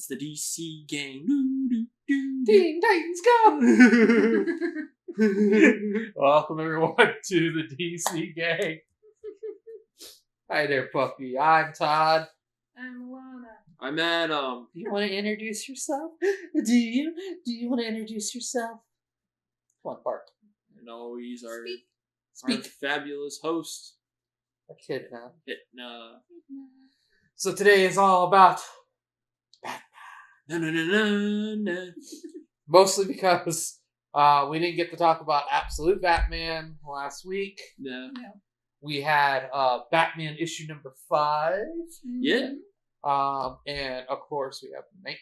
It's the DC gang. Doo, doo, doo, doo. Teen Titans go! Welcome everyone to the DC gang. Hi there, puppy. I'm Todd. I'm Alanna. I'm Adam. Do you want to introduce yourself? Do you want to introduce yourself? Come on, Bart. And always our Speak. fabulous host. A kid now. Hitna. So today is all about Na na na na na. mostly because we didn't get to talk about Absolute Batman last week. Yeah. We had Batman issue number 5. Yeah. And of course we have Night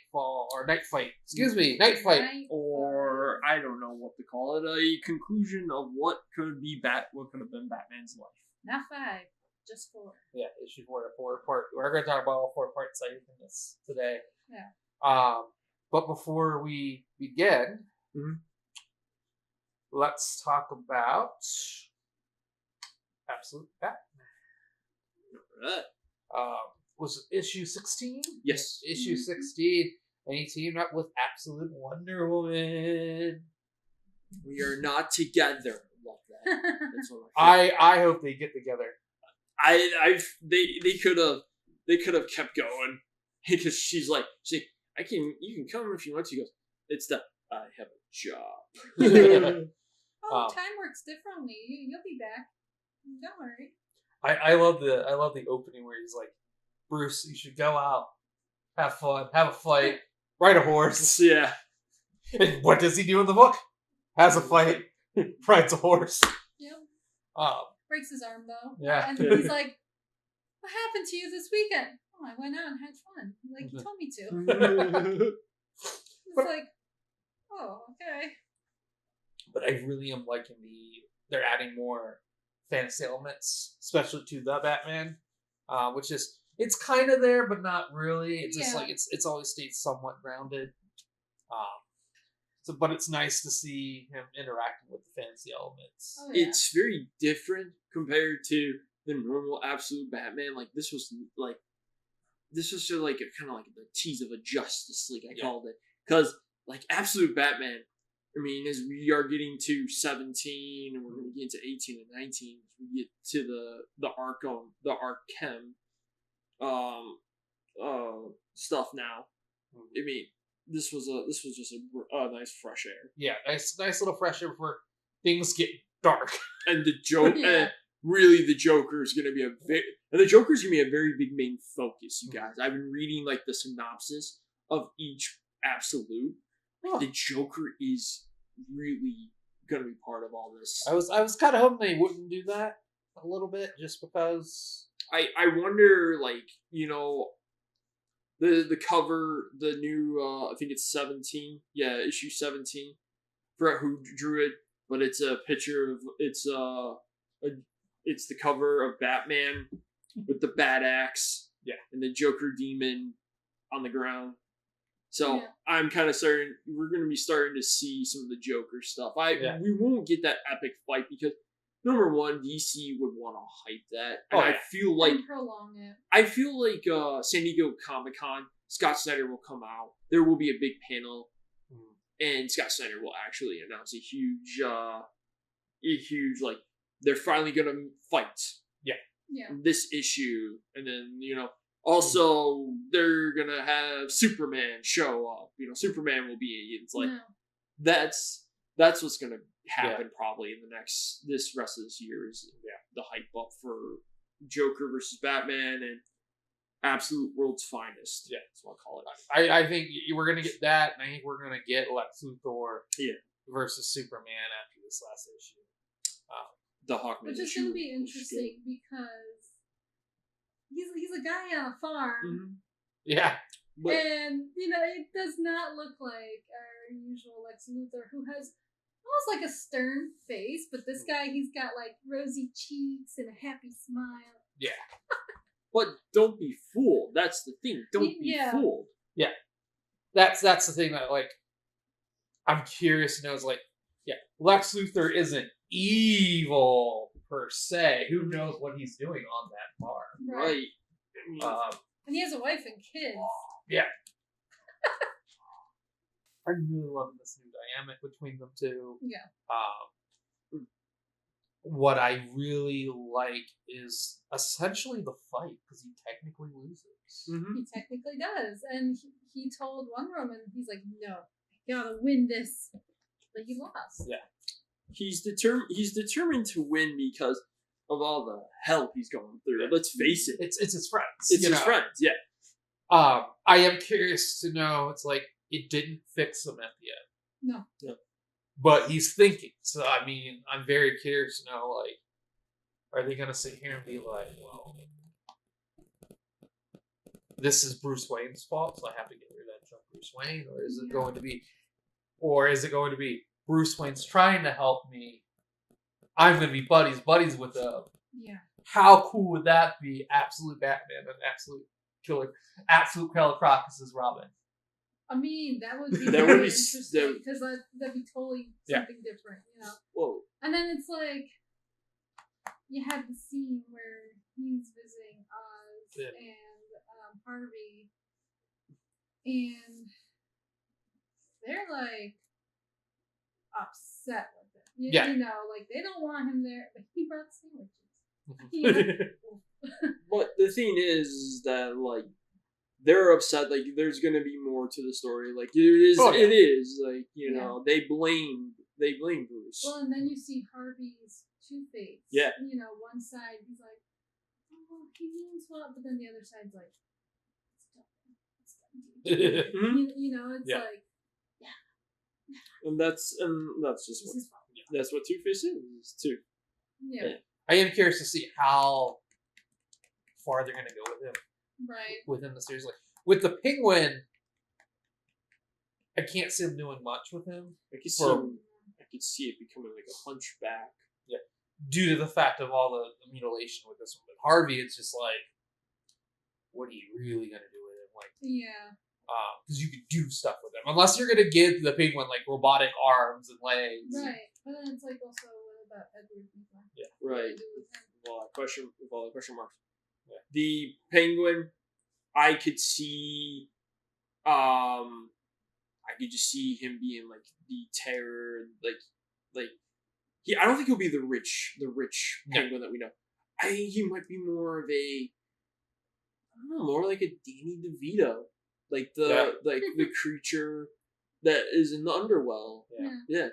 Fight. Excuse me, Night Fight. Or I don't know what to call it. A conclusion of what could have been Batman's life. Not 5, just 4. Yeah, issue 4, a 4-part. We're going to talk about all 4 parts in this today. Yeah. But before we begin, let's talk about Absolute Batman. Alright. Was it issue 16? Yes. Issue 16. And he teamed up with Absolute Wonder Woman. We are not together. Love that. That's what I hope they get together. They could have kept going because she's like you can come if you want to. He goes, it's the I have a job. Time works differently. You'll be back. Don't worry. I love the opening where he's like, Bruce, you should go out, have fun, have a fight, ride a horse. Yeah. And what does he do in the book? Has a fight, rides a horse. Yep. Breaks his arm though. Yeah. And he's like, what happened to you this weekend? Oh, I went out and had fun. Like you told me to. It's like, oh, okay. But I really am liking they're adding more fantasy elements, especially to the Batman, which is, it's kind of there, but not really. It's just like, it's always stayed somewhat grounded. But it's nice to see him interacting with the fantasy elements. Oh, yeah. It's very different compared to the normal Absolute Batman. Like this was just like a kind of like the tease of a Justice League. I called it because like Absolute Batman. I mean, as we are getting to 17 and we're going to get into 18 and 19, we get to the Arkham stuff now. I mean, this was just a nice fresh air. Yeah, nice little fresh air before things get dark. And the really the Joker is going to be a very big main focus, you guys. I've been reading like the synopsis of each Absolute. The Joker is really going to be part of all this. I was kind of hoping they wouldn't do that a little bit, just because. I wonder, like, you know, the cover, the new I think it's 17, issue 17. Forgot who drew it, but it's a picture of it's the cover of Batman with the bat axe, and the Joker demon on the ground. So I'm kind of certain we're going to be starting to see some of the Joker stuff. We won't get that epic fight because number one, DC would want to hype that, and I feel like prolong it. I feel like San Diego Comic-Con, Scott Snyder will come out. There will be a big panel, and Scott Snyder will actually announce a huge like they're finally going to fight. Yeah. This issue, and then also they're gonna have Superman show up. Superman will be. It's like that's what's gonna happen probably in this rest of this year is the hype up for Joker versus Batman and Absolute World's Finest. Yeah, that's what I call it. I think we're gonna get that, and I think we're gonna get Lex Luthor versus Superman after this last issue. The Hawkman, which is gonna be interesting because he's a guy on a farm. Yeah. But, and it does not look like our usual Lex Luthor, who has almost like a stern face, but this guy, he's got like rosy cheeks and a happy smile. Yeah. But don't be fooled. That's the thing. Don't be fooled. Yeah. That's the thing that, like, I'm curious to know is, like, Lex Luthor isn't evil per se. Who knows what he's doing on that farm? Right. And he has a wife and kids. Yeah. I'm really loving this new dynamic between them two. Yeah. What I really like is essentially the fight, because he technically loses. Mm-hmm. He technically does. And he told Wonder Woman, he's like, no, I gotta win this. But he lost. Yeah. He's determined to win because of all the hell he's going through. Let's face it. It's his friends. It's his friends, yeah. I am curious to know, it's like, it didn't fix him at the end. No. But he's thinking. So, I mean, I'm very curious to know, like, are they going to sit here and be like, well, this is Bruce Wayne's fault, so I have to get revenge on Bruce Wayne? Or is it going to be, Bruce Wayne's trying to help me, I'm going to be buddies with him? Yeah. How cool would that be? Absolute Batman and absolute Killer Crocus is Robin. I mean, that would be That really would be interesting, because that'd be totally something different, you know? Whoa. And then it's like, you have the scene where he's visiting Oz and Harvey, and they're like upset with him. You know, like they don't want him there, but he brought sandwiches. You know? But the thing is that, like, they're upset. Like, there's gonna be more to the story. Like, it is. Oh, yeah. It is. Like, you know, they blame Bruce. Well, and then you see Harvey's Two-Face. Yeah. You know, one side he's like, oh, he means well, but then the other side's like, you know, it's like, and that's just that's what Two-Face is too. Yeah. I am curious to see how far they're gonna go with him. Right. Within the series, like with the Penguin, I can't see him doing much with him. I could see it becoming like a hunchback. Yeah, due to the fact of all the mutilation with this one. But Harvey, it's just like, what are you really gonna do with him? Like, because you can do stuff with him, unless you're gonna give the Penguin like robotic arms and legs. Right, but then it's like also what about Edward? Yeah, right. With all the question marks. Yeah. The Penguin, I could see, I could just see him being like the terror, like I don't think he'll be the rich Penguin that we know. I think he might be more of a, I don't know, more like a Danny DeVito, like the creature that is in the underworld. Yeah.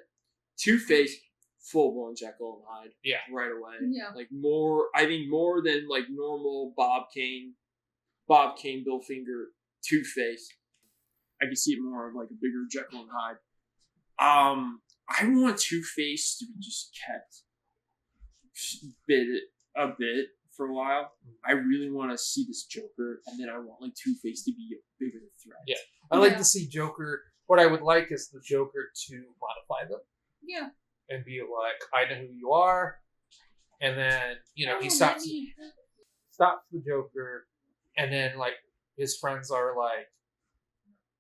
Two-Face. Full-blown Jekyll and Hyde. Yeah. Right away. Yeah. Like more than like normal Bob Kane, Bill Finger, Two-Face. I can see it more of like a bigger Jekyll and Hyde. I want Two-Face to be just kept a bit for a while. I really want to see this Joker, and then I want like Two-Face to be a bigger threat. Yeah. I like to see Joker. What I would like is the Joker to modify them. Yeah. And be like, I know who you are. And then, you know, he stops the Joker. And then, like, his friends are like,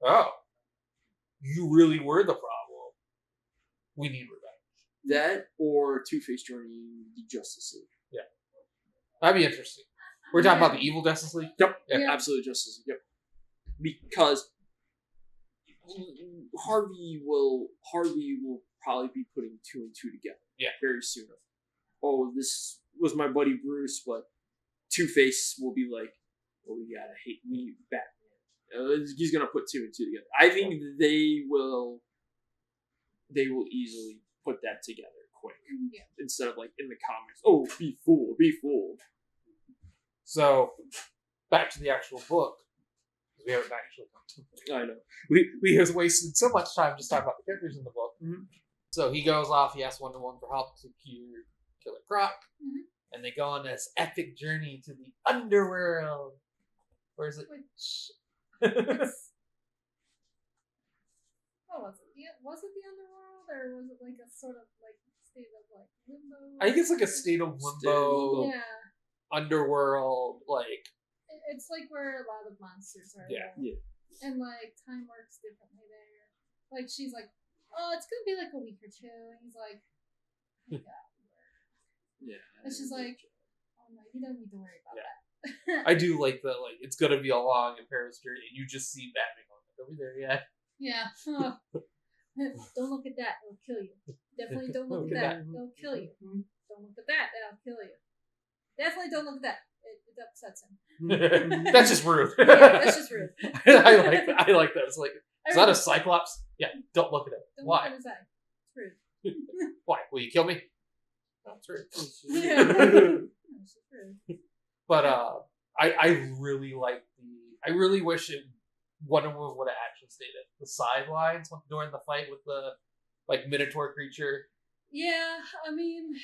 oh, you really were the problem. We need revenge. That or Two-Face joining the Justice League. Yeah. That'd be interesting. We're talking about the evil Justice League? Yep. Yeah. Absolutely Justice League. Yep. Because Harvey will probably be putting 2 and 2 together. Yeah. Very soon. Oh, this was my buddy Bruce, but Two-Face will be like, oh, we gotta hate me, Batman. He's gonna put 2 and 2 together. I think they will easily put that together quick. Yeah. Instead of like in the comics, oh, be fooled. So, back to the actual book. We haven't actually come to it. I know. We have wasted so much time just talking about the characters in the book. Mm-hmm. So he goes off, he asks Wonder Woman for help to cure Killer Croc. Mm-hmm. And they go on this epic journey to the underworld. Where is it? What was it? Was it the underworld, or was it like a sort of like state of like limbo? I think it's like a state of limbo. Yeah. Underworld, like. It's like where a lot of monsters are. Yeah. And like time works differently there. Like she's like, oh, it's gonna be like a week or two, and he's like, I got work. Yeah. And she's like, oh no, you don't need to worry about that. I do like the it's gonna be a long and perilous journey. You just see Batman going, Don't be there yet. Yeah. Oh. Don't look at that. It'll kill you. Definitely don't look at that. It'll kill you. Don't look at that. That'll kill you. Definitely don't look at that. It upsets him. That's just rude. Yeah, that's just rude. I like that. It's like, is that a Cyclops? Yeah, don't look at it. Don't Why? look at his eye. It's rude. Why? Will you kill me? No, it's rude. Yeah. It's just rude. But I really like I really wish Wonder Woman would have actually stayed at the sidelines during the fight with the Minotaur creature. Yeah, I mean,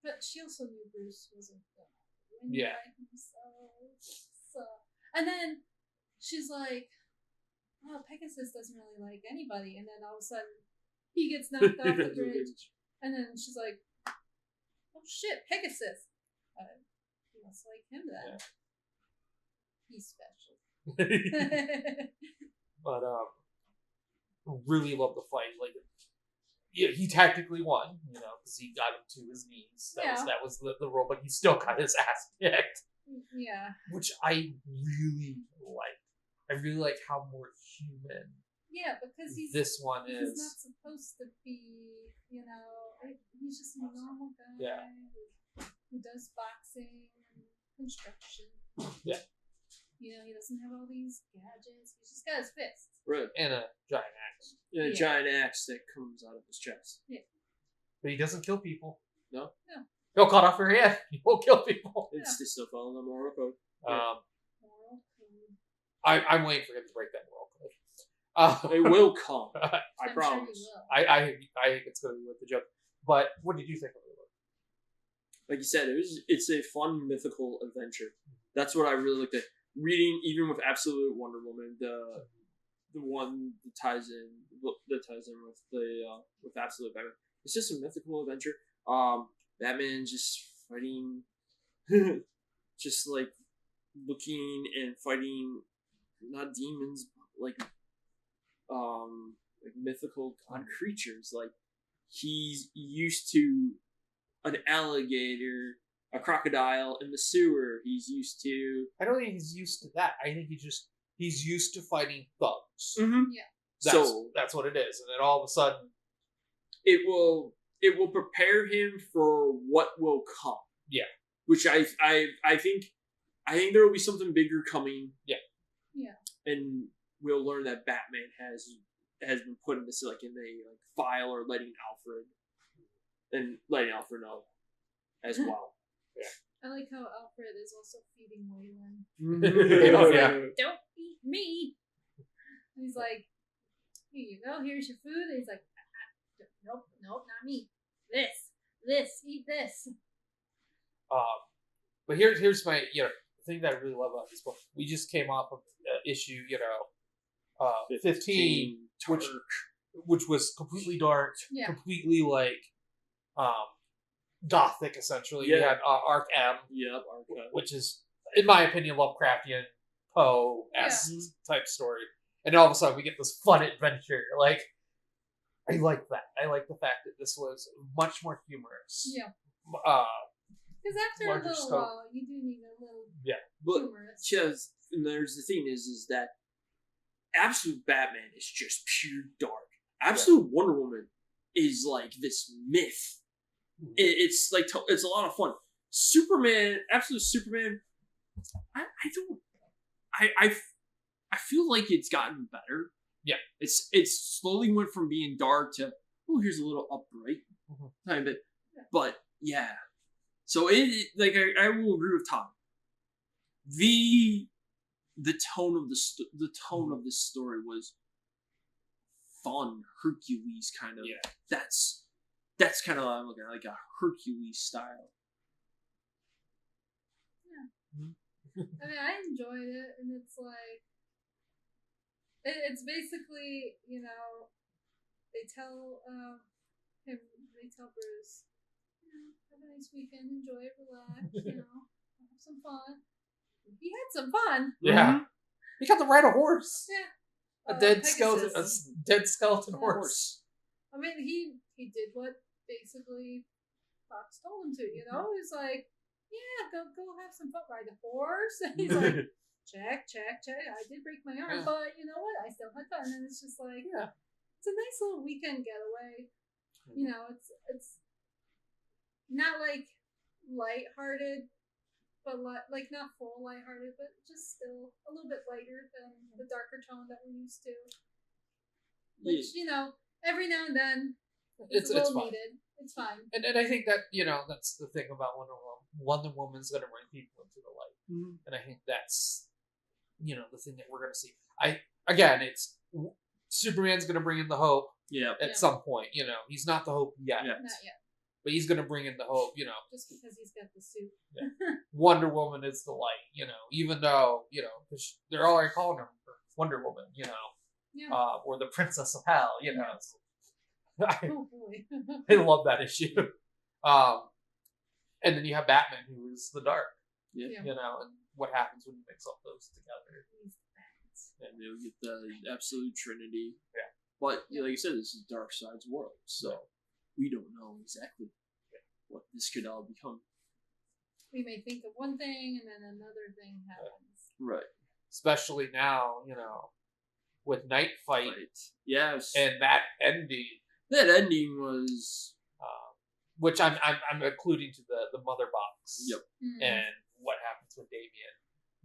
but she also knew Bruce wasn't gonna win Yeah. by himself. So, and then she's like, "Oh, Pegasus doesn't really like anybody," and then all of a sudden he gets knocked off the bridge, and then she's like, "Oh shit, Pegasus! You must like him then. Yeah. He's special." But really love the fight. Like, yeah, he tactically won, because he got him to his knees. That was the role, but he still got his ass kicked. Yeah. Which I really like. I really like how more human. Yeah, because he's this one he's is. not supposed to be, he's just a normal guy who does boxing and construction. Yeah. He doesn't have all these gadgets. He's just got his fists. Right. And a giant axe. And a giant axe that comes out of his chest. Yeah. But he doesn't kill people. No? No. He'll cut off your head. He won't kill people. It's still following the moral code. Moral code. I'm waiting for him to break that moral code. It will come. I I'm promise. Sure he will. I think it's going to be worth the joke. But what did you think of it? Like you said, it's a fun mythical adventure. That's what I really looked at. Reading, even with Absolute Wonder Woman, the one that ties in with with Absolute Batman. It's just a mythical adventure. Batman just fighting, just like looking and fighting, not demons, but like mythical god creatures. Like he's used to an alligator, a crocodile in the sewer. He's used to. I don't think he's used to that. I think he's used to fighting thugs. Mm-hmm. Yeah. That's what it is. And then all of a sudden, it will prepare him for what will come. Yeah. Which I think there will be something bigger coming. Yeah. Yeah. And we'll learn that Batman has been put in this in a file, or letting Alfred know as well. I like how Alfred is also feeding Waylon. Oh, yeah. Don't eat me. And he's like, here you go. Here's your food. And he's like, nope, not me. This, eat this. But here's my the thing that I really love about this book. We just came off of issue 15, which was completely dark, completely gothic essentially. Yeah. We had Arc M, Yep, Arc M, which is, in my opinion, Lovecraftian Poe-esque type story. And all of a sudden we get this fun adventure. Like, I like that. I like the fact that this was much more humorous. Yeah. Because after a larger little scope. while, you do need a little but humorous. just and there's the thing is that Absolute Batman is just pure dark. Absolute Wonder Woman is like this myth. It's a lot of fun. Superman, Absolute Superman. I feel like it's gotten better. Yeah, it's slowly went from being dark to here's a little upright kind of bit, but yeah. So I will agree with Todd. The tone of the tone of this story was fun, Hercules kind of. Yeah. That's kind of what I'm looking at, like a Hercules style. Yeah. I mean, I enjoyed it, and it's like, it's basically, they tell Bruce, have a nice weekend, enjoy it, relax, have some fun. He had some fun. Yeah. He got to ride a horse. Yeah. A dead Pegasus. skeleton horse. I mean, he did what basically Fox told him to, He's like, yeah, go have some fun, ride a horse. And he's like, check. I did break my arm, Yeah. but you know what? I still had fun, and it's just like, it's a nice little weekend getaway. You know, it's not like lighthearted, but like not full lighthearted, but just still a little bit lighter than the darker tone that we're used to. Which you know, every now and then, it's a little needed. It's fine. And I think that, you know, that's the thing about Wonder Woman. Wonder Woman's going to bring people into the light. Mm-hmm. And I think that's, you know, the thing that we're going to see. Again, it's Superman's going to bring in the hope at some point. You know, he's not the hope yet. Not yet. But he's going to bring in the hope, you know. Just because he's got the suit. Yeah. Wonder Woman is the light, you know, even though, you know, they're already calling her Wonder Woman, you know. Yeah. Or the Princess of Hell, you know. Oh boy. I love that issue. And then you have Batman, who is the dark. Yeah. You know, and what happens when you mix all those together. And they'll get the absolute trinity. Yeah. But like you said, this is Darkseid's world, so we don't know exactly what this could all become. We may think of one thing and then another thing happens. Right. Especially now, you know, with Night Fight. Yes. And that ending. That ending was, which I'm including to the mother box. Yep. Mm-hmm. And what happens with Damian.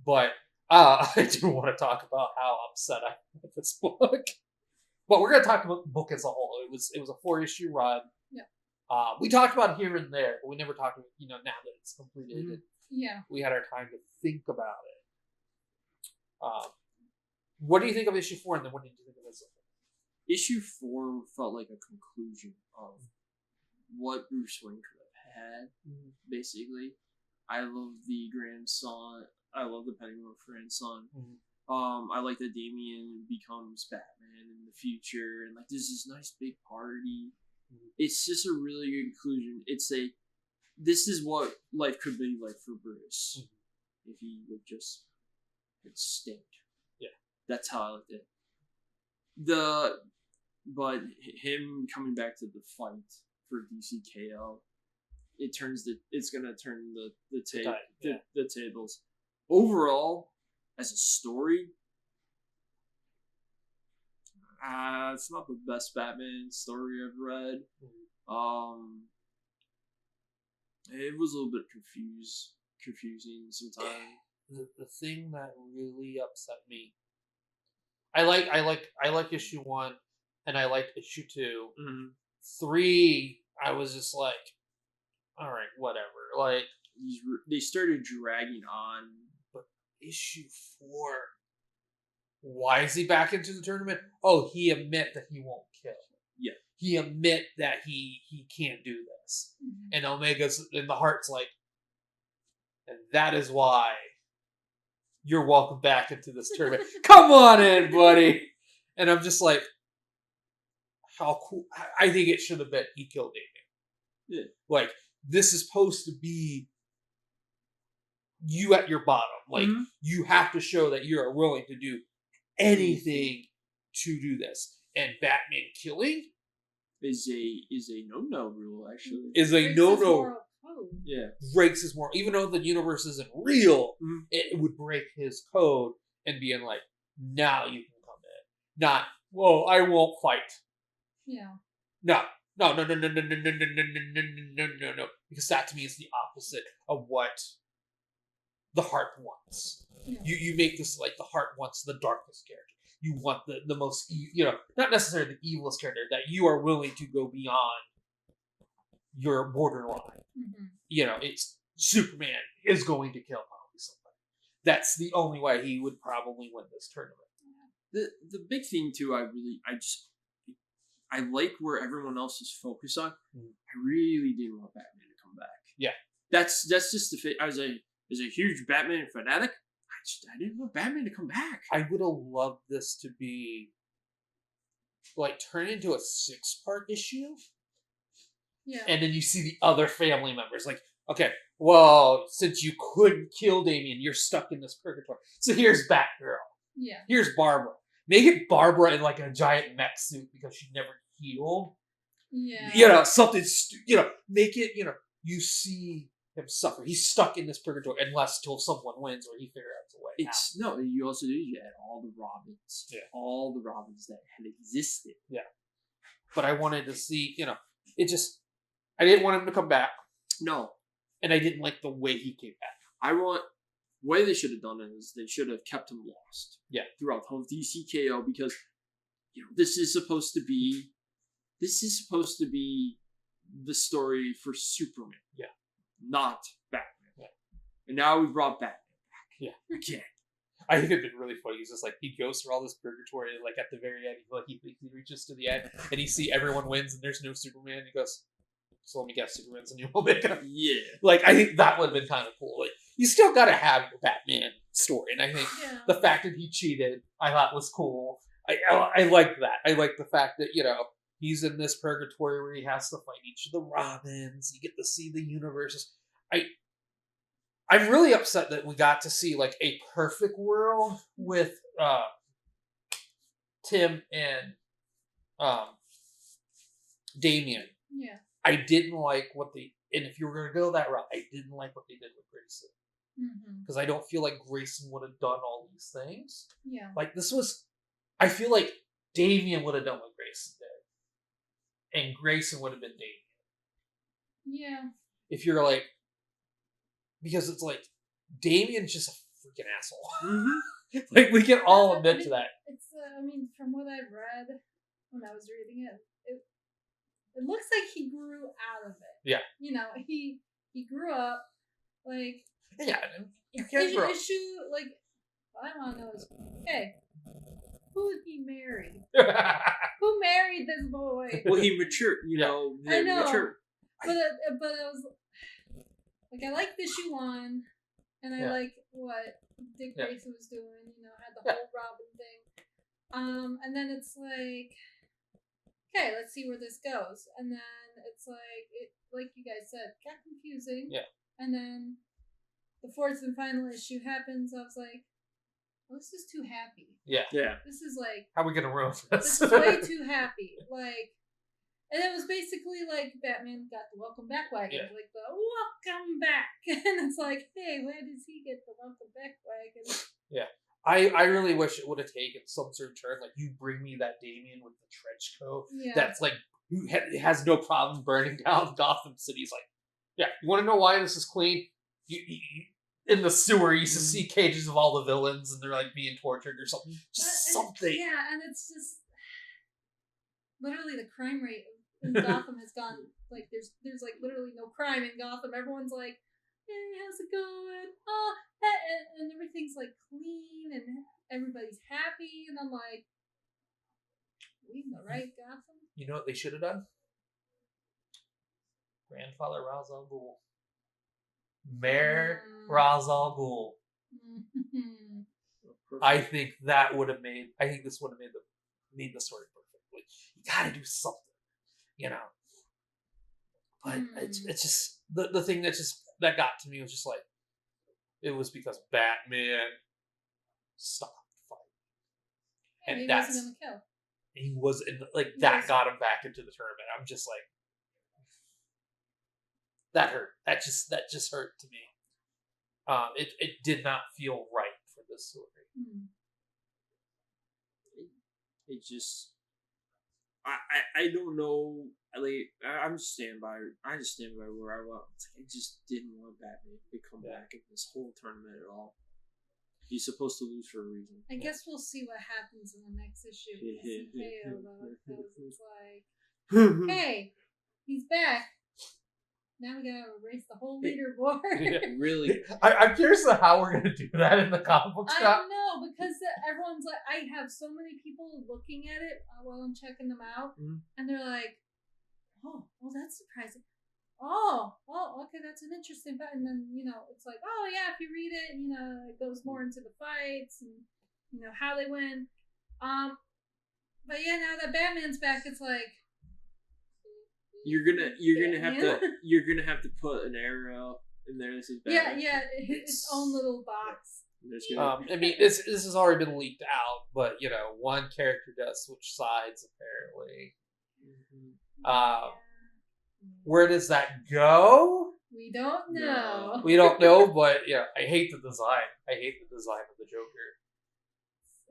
But I do want to talk about how upset I am with this book. But we're going to talk about the book as a whole. It was a 4-issue run. Yeah. We talked about it here and there, but we never talked about, you know, now that it's completed. Mm-hmm. Yeah. We had our time to think about it. What do you think of issue 4, and then what did you think of this? Issue 4 felt like a conclusion of what Bruce Wayne could have had, basically. I love the grandson. I love the Pennyworth grandson. Mm-hmm. I like that Damian becomes Batman in the future, and like there's this nice big party. Mm-hmm. It's just a really good conclusion. This is what life could be like for Bruce if he would just had stayed. Yeah, that's how I liked it. But him coming back to the fight for DCKO, it's gonna turn the tables. Overall, as a story, it's not the best Batman story I've read. It was a little bit confusing sometimes. The thing that really upset me. I like issue 1, and I liked issue 2. 3, I was just like, all right, whatever. Like they started dragging on. But issue 4, why is he back into the tournament? Oh, he admit that he won't kill. Yeah, he admit that he can't do this, and Omega's in the heart's like, and that is why you're welcome back into this tournament. Come on in, buddy. And I'm just like, how cool. I think it should have been he killed Damian. Yeah. Like, this is supposed to be you at your bottom. Like, you have to show that you are willing to do anything to do this. And Batman killing is a no-no rule, actually. Is a no-no. Yeah. Breaks his moral. Even though the universe isn't real, it would break his code and being like, now you can come in. Not, whoa, I won't fight. Yeah. No. Because that to me is the opposite of what the heart wants. Yeah. You make this like the heart wants the darkest character. You want the most, not necessarily the evilest character, that you are willing to go beyond your borderline. It's Superman is going to kill probably somebody. That's the only way he would probably win this tournament. The big thing too, I like where everyone else is focused on. I really didn't want Batman to come back. Yeah, that's just the fit. As a huge Batman fanatic, I didn't want Batman to come back. I would have loved this to be like turn into a 6-part issue. Yeah. And then you see the other family members. Like, okay, well, since you couldn't kill Damian, you're stuck in this purgatory. So here's Batgirl. Yeah. Here's Barbara. Make it Barbara in like a giant mech suit because she never healed. Yeah. Something, make it, you see him suffer. He's stuck in this purgatory unless till someone wins or he figures out a way. It's no. You also did. You had all the Robins. Yeah. All the Robins that had existed. Yeah. But I wanted to see. It just. I didn't want him to come back. No. And I didn't like the way he came back. The way they should have done it is they should have kept him lost. Yeah. Throughout the whole DCKO, because this is supposed to be the story for Superman. Yeah. Not Batman. Yeah. And now we brought Batman back. Yeah. Again. I think it'd been really funny. He's just like, he goes through all this purgatory, like at the very end, he reaches to the end, and he see everyone wins, and there's no Superman. He goes, so let me guess, Superman's a new Omega. Yeah. Like, I think that would have been kind of cool. Like, you still gotta have your Batman story, and I think the fact that he cheated, I thought was cool. I like that. I like the fact that, he's in this purgatory where he has to fight each of the Robins. You get to see the universes. I'm really upset that we got to see like a perfect world with Tim and Damian. Yeah. I didn't like and if you were going to go that route, I didn't like what they did with Grayson. Because I don't feel like Grayson would have done all these things. Yeah. Like I feel like Damian would have done what Grayson did. And Grayson would have been Damian. Yeah. If you're like, because it's like, Damian's just a freaking asshole. Mm-hmm. Like, we can all admit to that. It's, from what I've read when I was reading it, it looks like he grew out of it. Yeah. He grew up, like... Yeah, you can't grow up. Issue, like, what I want to know is, hey, who did he marry? Who married this boy? Well, he matured, I know. Matured. But it was... Like, I liked issue 1, and I like what Dick Grayson was doing, had the whole Robin thing. And then it's like, okay, let's see where this goes. And then it's like you guys said, got confusing. Yeah. And then the 4th and final issue happens. I was like, well, this is too happy. Yeah. Yeah. This is like... How are we going to ruin this? This is way too happy. Like... And it was basically like Batman got the welcome back wagon. Like the welcome back. And it's like, hey, where does he get the welcome back wagon? Yeah. I really wish it would have taken some sort of turn. Like, you bring me that Damian with the trench coat. Yeah. That's like, who has no problem burning down Gotham City. He's like, yeah, you want to know why this is clean? You in the sewer, you used to see cages of all the villains and they're like being tortured or something. Just something. Yeah, and it's just literally the crime rate in Gotham has gone, like, there's like literally no crime in Gotham. Everyone's like, hey, how's it going? Oh, and everything's like clean and everybody's happy. And I'm like, we in the right Gotham? You know what they should have done? Grandfather Ra's al Ghul. Mayor Ra's al Ghul. I think that would have made. I think this would have made the story perfectly. You got to do something, But it's just the thing that got to me was just like, it was because Batman stopped fighting, and he wasn't gonna kill. He was that got him back into the tournament. I'm just like, that hurt. That just hurt to me. It did not feel right for this story. It just, I don't know. I'm just standing by. I just stand by where I was. I just didn't want Batman to come back in this whole tournament at all. He's supposed to lose for a reason. I guess we'll see what happens in the next issue. Because it's like, hey, he's back. Now we gotta erase the whole leaderboard. Really? I'm curious to how we're gonna do that in the comic book shop. I don't know, because everyone's like, I have so many people looking at it while I'm checking them out, and they're like, oh, well, that's surprising. Oh, okay, that's an interesting fact. And then, it's like, oh, yeah, if you read it, it goes more into the fights and, how they win. But yeah, now that Batman's back, it's like, you're gonna have to put an arrow in there. This is Batman. Yeah, its own little box. I mean, this has already been leaked out, but one character does switch sides apparently. Where does that go? We don't know. We don't know, but yeah, I hate the design. I hate the design of the Joker.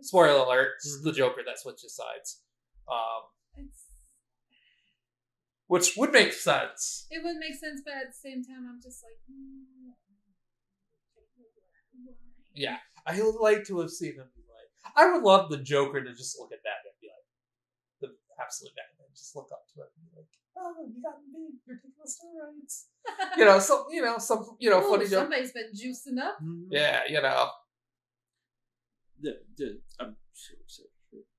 Spoiler alert, it's the Joker that switches sides. Which would make sense. It would make sense, but at the same time, I'm just like, why? Yeah, I would like to have seen him be like, I would love the Joker to just look at Batman and be like, the absolute Batman, just look up to him and be like, oh, you got me, you're taking the steroids. Some Ooh, funny joke. Somebody's been juicing up. Yeah, I'm so excited.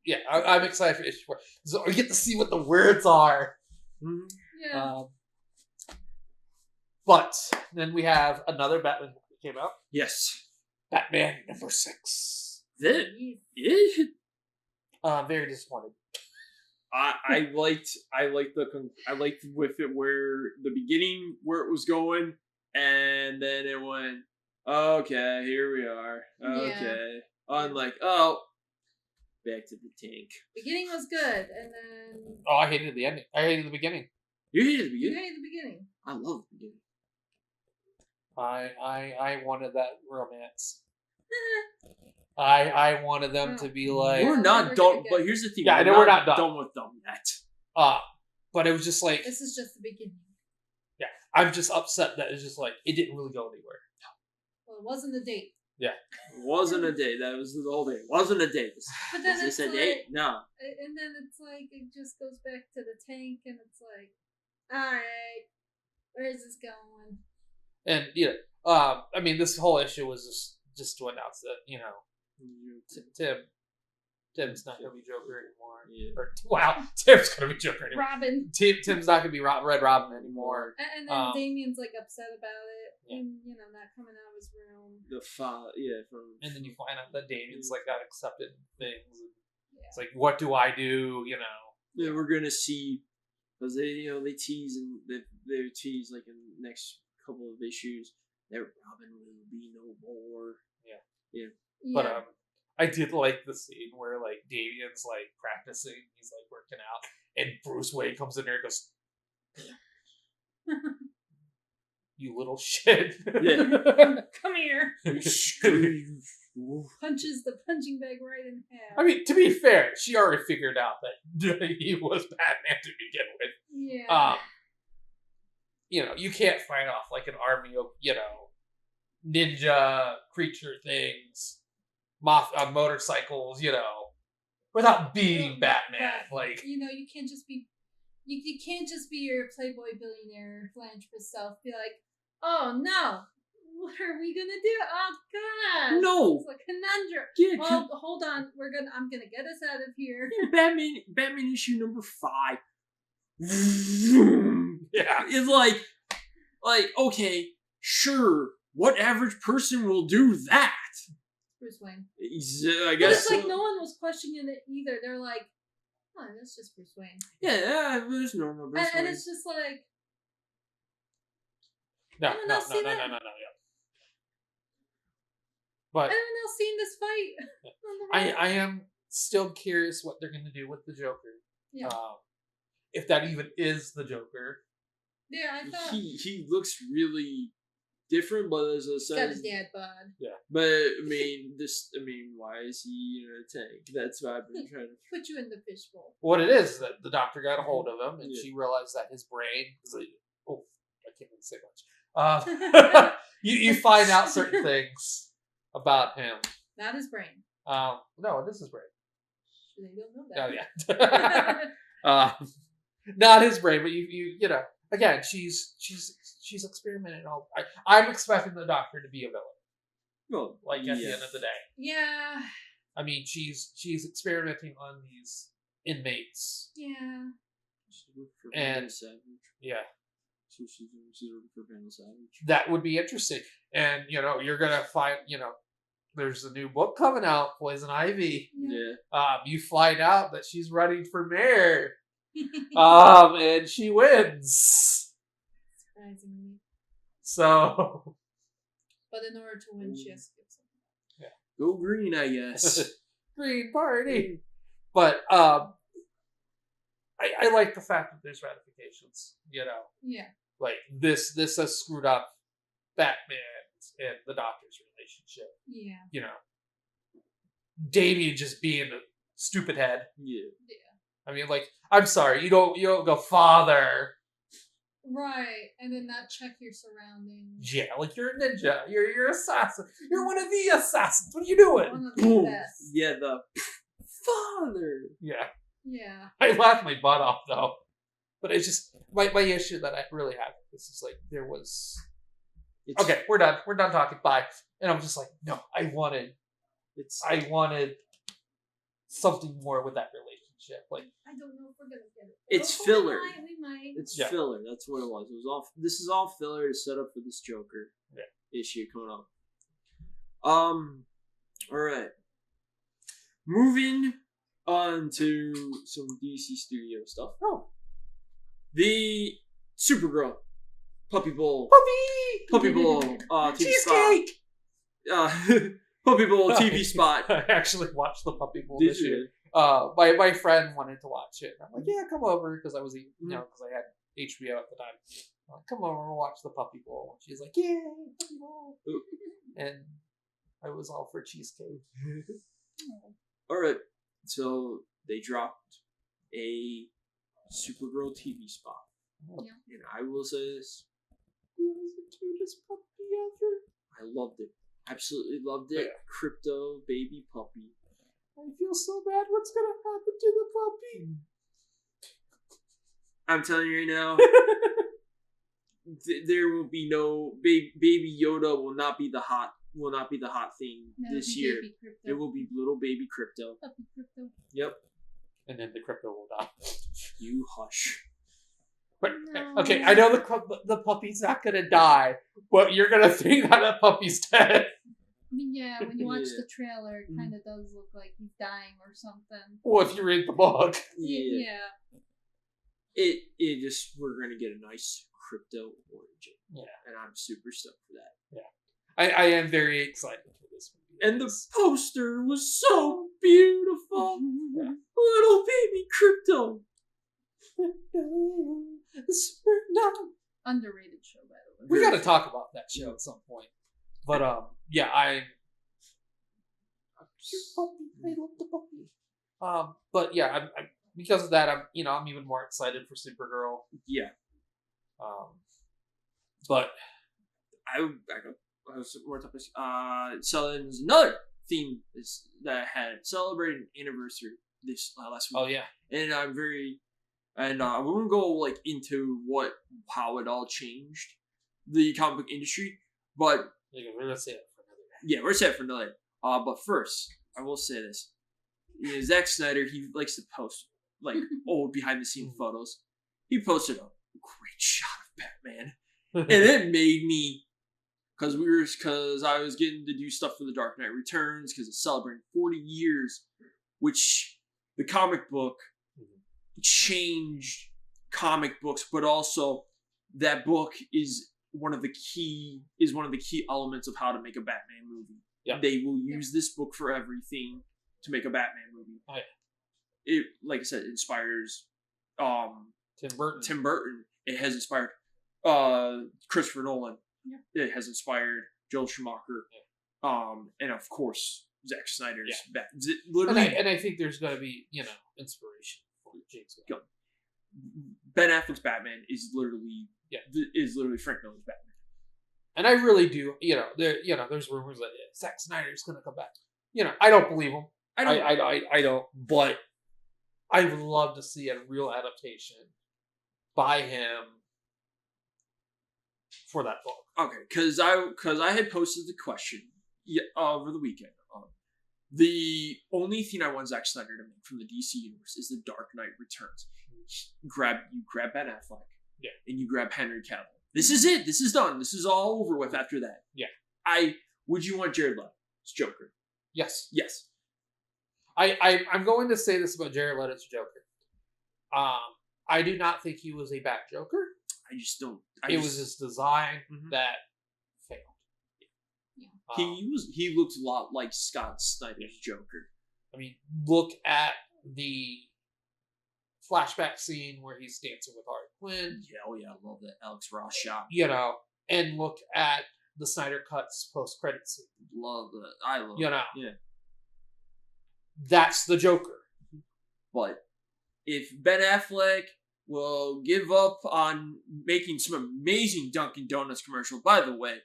Yeah, I'm excited for issue 4. So we get to see what the words are. Mm-hmm. Yeah. But then we have another Batman book that came out. Yes. Batman #6. Very disappointed. I liked with it where the beginning where it was going, and then it went, okay, here we are. Okay. I'm like, back to the tank. Beginning was good, and then I hated the ending. I hated the beginning. You hated the you beginning? hated the beginning. I love the beginning. I wanted that romance. I wanted them to be like, we're not done, but here's the thing. Yeah, I know we're not done with them yet. But it was just like, this is just the beginning. Yeah, I'm just upset that it's just like it didn't really go anywhere. Well, it wasn't a date. Yeah, it wasn't a date. That was the whole day. It wasn't a date. But then is it's this a like, date? No. And then it's like it just goes back to the tank, and it's like, all right, where is this going? And I mean, this whole issue was just to announce that Tim's not going to be Joker anymore. Yeah. Wow, Tim's going to be Joker anymore. Robin. Tim's not going to be Red Robin anymore. And then Damien's like upset about it, and not coming out of his room. And then you find out that Damien's like got accepted things. And it's like, what do I do? Yeah, we're gonna see because they tease and they tease like in the next couple of issues that Robin will be no more. Yeah. But I did like the scene where like Damien's like practicing, he's like working out, and Bruce Wayne comes in there and goes, "You little shit." Yeah. Come here. Punches the punching bag right in half. I mean, to be fair, she already figured out that he was Batman to begin with. Yeah. You can't fight off like an army of, ninja creature things, motorcycles, without being Batman. Like, you can't just be, you can't just be your playboy billionaire philanthropist self. Be like, oh no, what are we gonna do? Oh god, no, it's a conundrum. Yeah, hold on, I'm gonna get us out of here. Batman issue number 5. Yeah, it's like okay, sure. What average person will do that? Bruce Wayne. I guess. But it's like no one was questioning it either. They're like, oh, that's just Bruce Wayne. Yeah, it was normal Bruce Wayne. And it's just like, no. But anyone else seen this fight? I am still curious what they're going to do with the Joker. Yeah. If that even is the Joker. Yeah, I thought he looks really different, but as I said, got a dad bod. Yeah. But why is he in a tank? That's what I've been trying to put you in the fishbowl. What it is that the doctor got a hold of him, and she realized that his brain. I can't even say much. You find out certain things about him. Not his brain. No, it is his brain. They don't know that. Oh yeah. Not his brain, but you again, she's experimenting all. I'm expecting the doctor to be a villain. Well, at the end of the day. Yeah. I mean, she's experimenting on these inmates. Yeah. And yeah. So she's looking for Vandal Savage. That would be interesting. And you're gonna find there's a new book coming out, Poison Ivy. Yeah. You find out that she's running for mayor. And she wins. Surprisingly. So. But in order to win, she has to get something. Yeah. Go green, I guess. Green party. But I like the fact that there's ratifications. Yeah. Like this has screwed up Batman and the Doctor's relationship. Yeah. You know, Damian just being a stupid head. Yeah. I mean, like, I'm sorry, you don't go father. Right, and then not check your surroundings. Yeah, like you're a ninja, you're assassin, you're one of the assassins. What are you doing? One of the Boom. best. Yeah, the father. Yeah, Yeah. I laughed my butt off though, but it's just my issue that I really have. This is like there was. Okay, we're done. We're done talking. Bye. And I'm just like, no, I wanted something more with that relationship. Like, I don't know if we're gonna get it. It's Oh, filler. We might. It's filler. That's what it was. It was all. This is all filler to set up for this Joker issue coming up. All right. Moving on to some DC Studio stuff. oh, The Supergirl Puppy Bowl. puppy, Puppy Bowl. TV cheesecake. Spot. Puppy Bowl TV spot. I actually watched the Puppy Bowl Did this you? year. My friend wanted to watch it. I'm like, yeah, come over because I was because I had HBO at the time. I'm like, come over and watch the Puppy Bowl. She's like, yeah, Puppy Bowl, and I was all for cheesecake. All right. So they dropped a Supergirl TV spot. Yeah. And I will say this. It was the cutest puppy ever. I loved it. Absolutely loved it. Yeah. Crypto baby puppy. I feel so bad. What's gonna happen to the puppy? I'm telling you right now, there will be no baby Yoda will not be the hot thing this year. There will be little baby Crypto. Puppy Crypto. Yep. And then the crypto will die. You hush. But, No. okay, I know the puppy's not gonna die, but you're gonna think that the puppy's dead. I mean, yeah, when you watch Yeah. the trailer, it kind of does look like he's dying or something. Well, if you read the book. Yeah. It just we're gonna get a nice Crypto origin. Yeah. And I'm super stoked for that. I am very excited for this movie. And the poster was so beautiful. Little baby Crypto. Underrated show, by the way. We gotta talk about that show at some point. But yeah, I love the puppy. But yeah, I'm because of that, I'm even more excited for Supergirl. Yeah. But Sellen's another theme is that had celebrated an anniversary this last week. oh yeah, And I'm very, and we won't go like into how it all changed the comic book industry, but we're gonna say it for another day. yeah, we're set for another. But first, I will say this: Zack Snyder, he likes to post like old behind the scene photos. He posted a great shot of Batman, and it made me because I was getting to do stuff for the Dark Knight Returns because it's celebrating 40 years, which the comic book changed comic books, but also that book is one of the key elements of how to make a Batman movie. Yeah. They will use this book for everything to make a Batman movie. Oh, yeah. It, like I said, inspires Tim Burton. It has inspired Christopher Nolan. Yeah. It has inspired Joel Schumacher. Yeah. And of course Zack Snyder's And literally I think there's going to be, inspiration for James Gunn. Ben Affleck's Batman is literally Frank Miller's Batman. And I really do, there's rumors that Zack Snyder's going to come back. I don't believe him. I don't, but I would love to see a real adaptation by him for that book. Okay, because I had posted the question over the weekend. The only thing I want Zack Snyder to make from the DC universe is the Dark Knight Returns. You grab Ben Affleck, and you grab Henry Cavill. This is it. This is done. This is all over with after that. Yeah. Would you want Jared Leto's Joker? Yes. Yes. I'm going to say this about Jared Leto's Joker. I do not think he was a bad Joker. I just don't. It was his design that failed. He looked a lot like Scott Snyder's Joker. I mean, look at the flashback scene where he's dancing with Harley Quinn. Yeah, oh yeah, I love that Alex Ross shot. You know, and look at the Snyder Cut's post-credit scene. Love that. I love You know. Yeah. That's the Joker. But if Ben Affleck will give up on making some amazing Dunkin' Donuts commercial, by the way,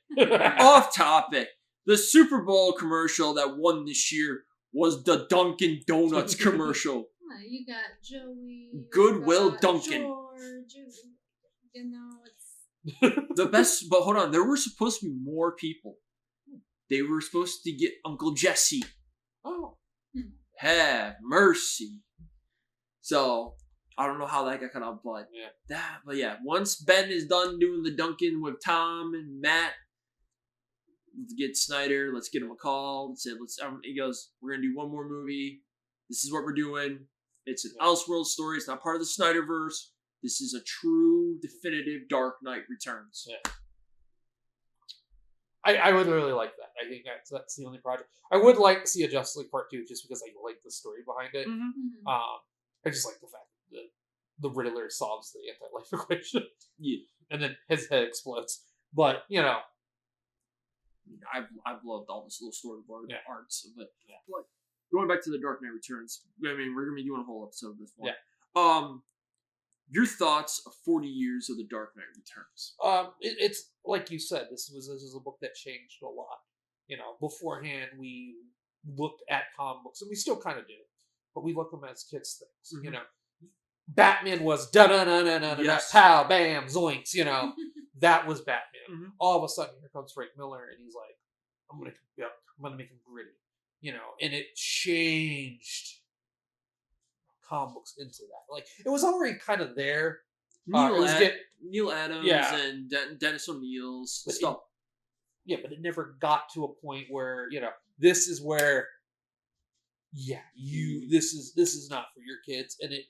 off topic, the Super Bowl commercial that won this year was the Dunkin' Donuts commercial. You got Joey. Goodwill Dunkin'. George, it's The best, but hold on, there were supposed to be more people. They were supposed to get Uncle Jesse. Oh. Have mercy. So, I don't know how that got cut off, but yeah, once Ben is done doing the Dunkin' with Tom and Matt, let's get Snyder, let's get him a call. He goes, we're going to do one more movie. This is what we're doing. It's an Elseworld story. It's not part of the Snyderverse. This is a true, definitive Dark Knight Returns. Yeah. I would really like that. I think that's the only project. I would like to see a Justice League Part 2 just because I like the story behind it. Mm-hmm. I just like the fact that the Riddler solves the anti-life equation. Yeah. And then his head explodes. But, you know. I've loved all this little storyboard arts of it. Yeah. But going back to the Dark Knight Returns, I mean, we're going to be doing a whole episode of this one. Yeah. Your thoughts of 40 years of the Dark Knight Returns? It's like you said, this is a book that changed a lot. You know, beforehand we looked at comic books, and we still kind of do, but we look at them as kids things. Mm-hmm. You know, Batman was da da da da da da pow bam zoinks. You know, that was Batman. Mm-hmm. All of a sudden, here comes Frank Miller, and he's like, I'm gonna make him gritty. You know, and it changed comic books into that. Like, it was already kind of there. Neil Adams and Dennis O'Neill's stuff. Yeah, but it never got to a point where, you know, this is where, this is not for your kids. And it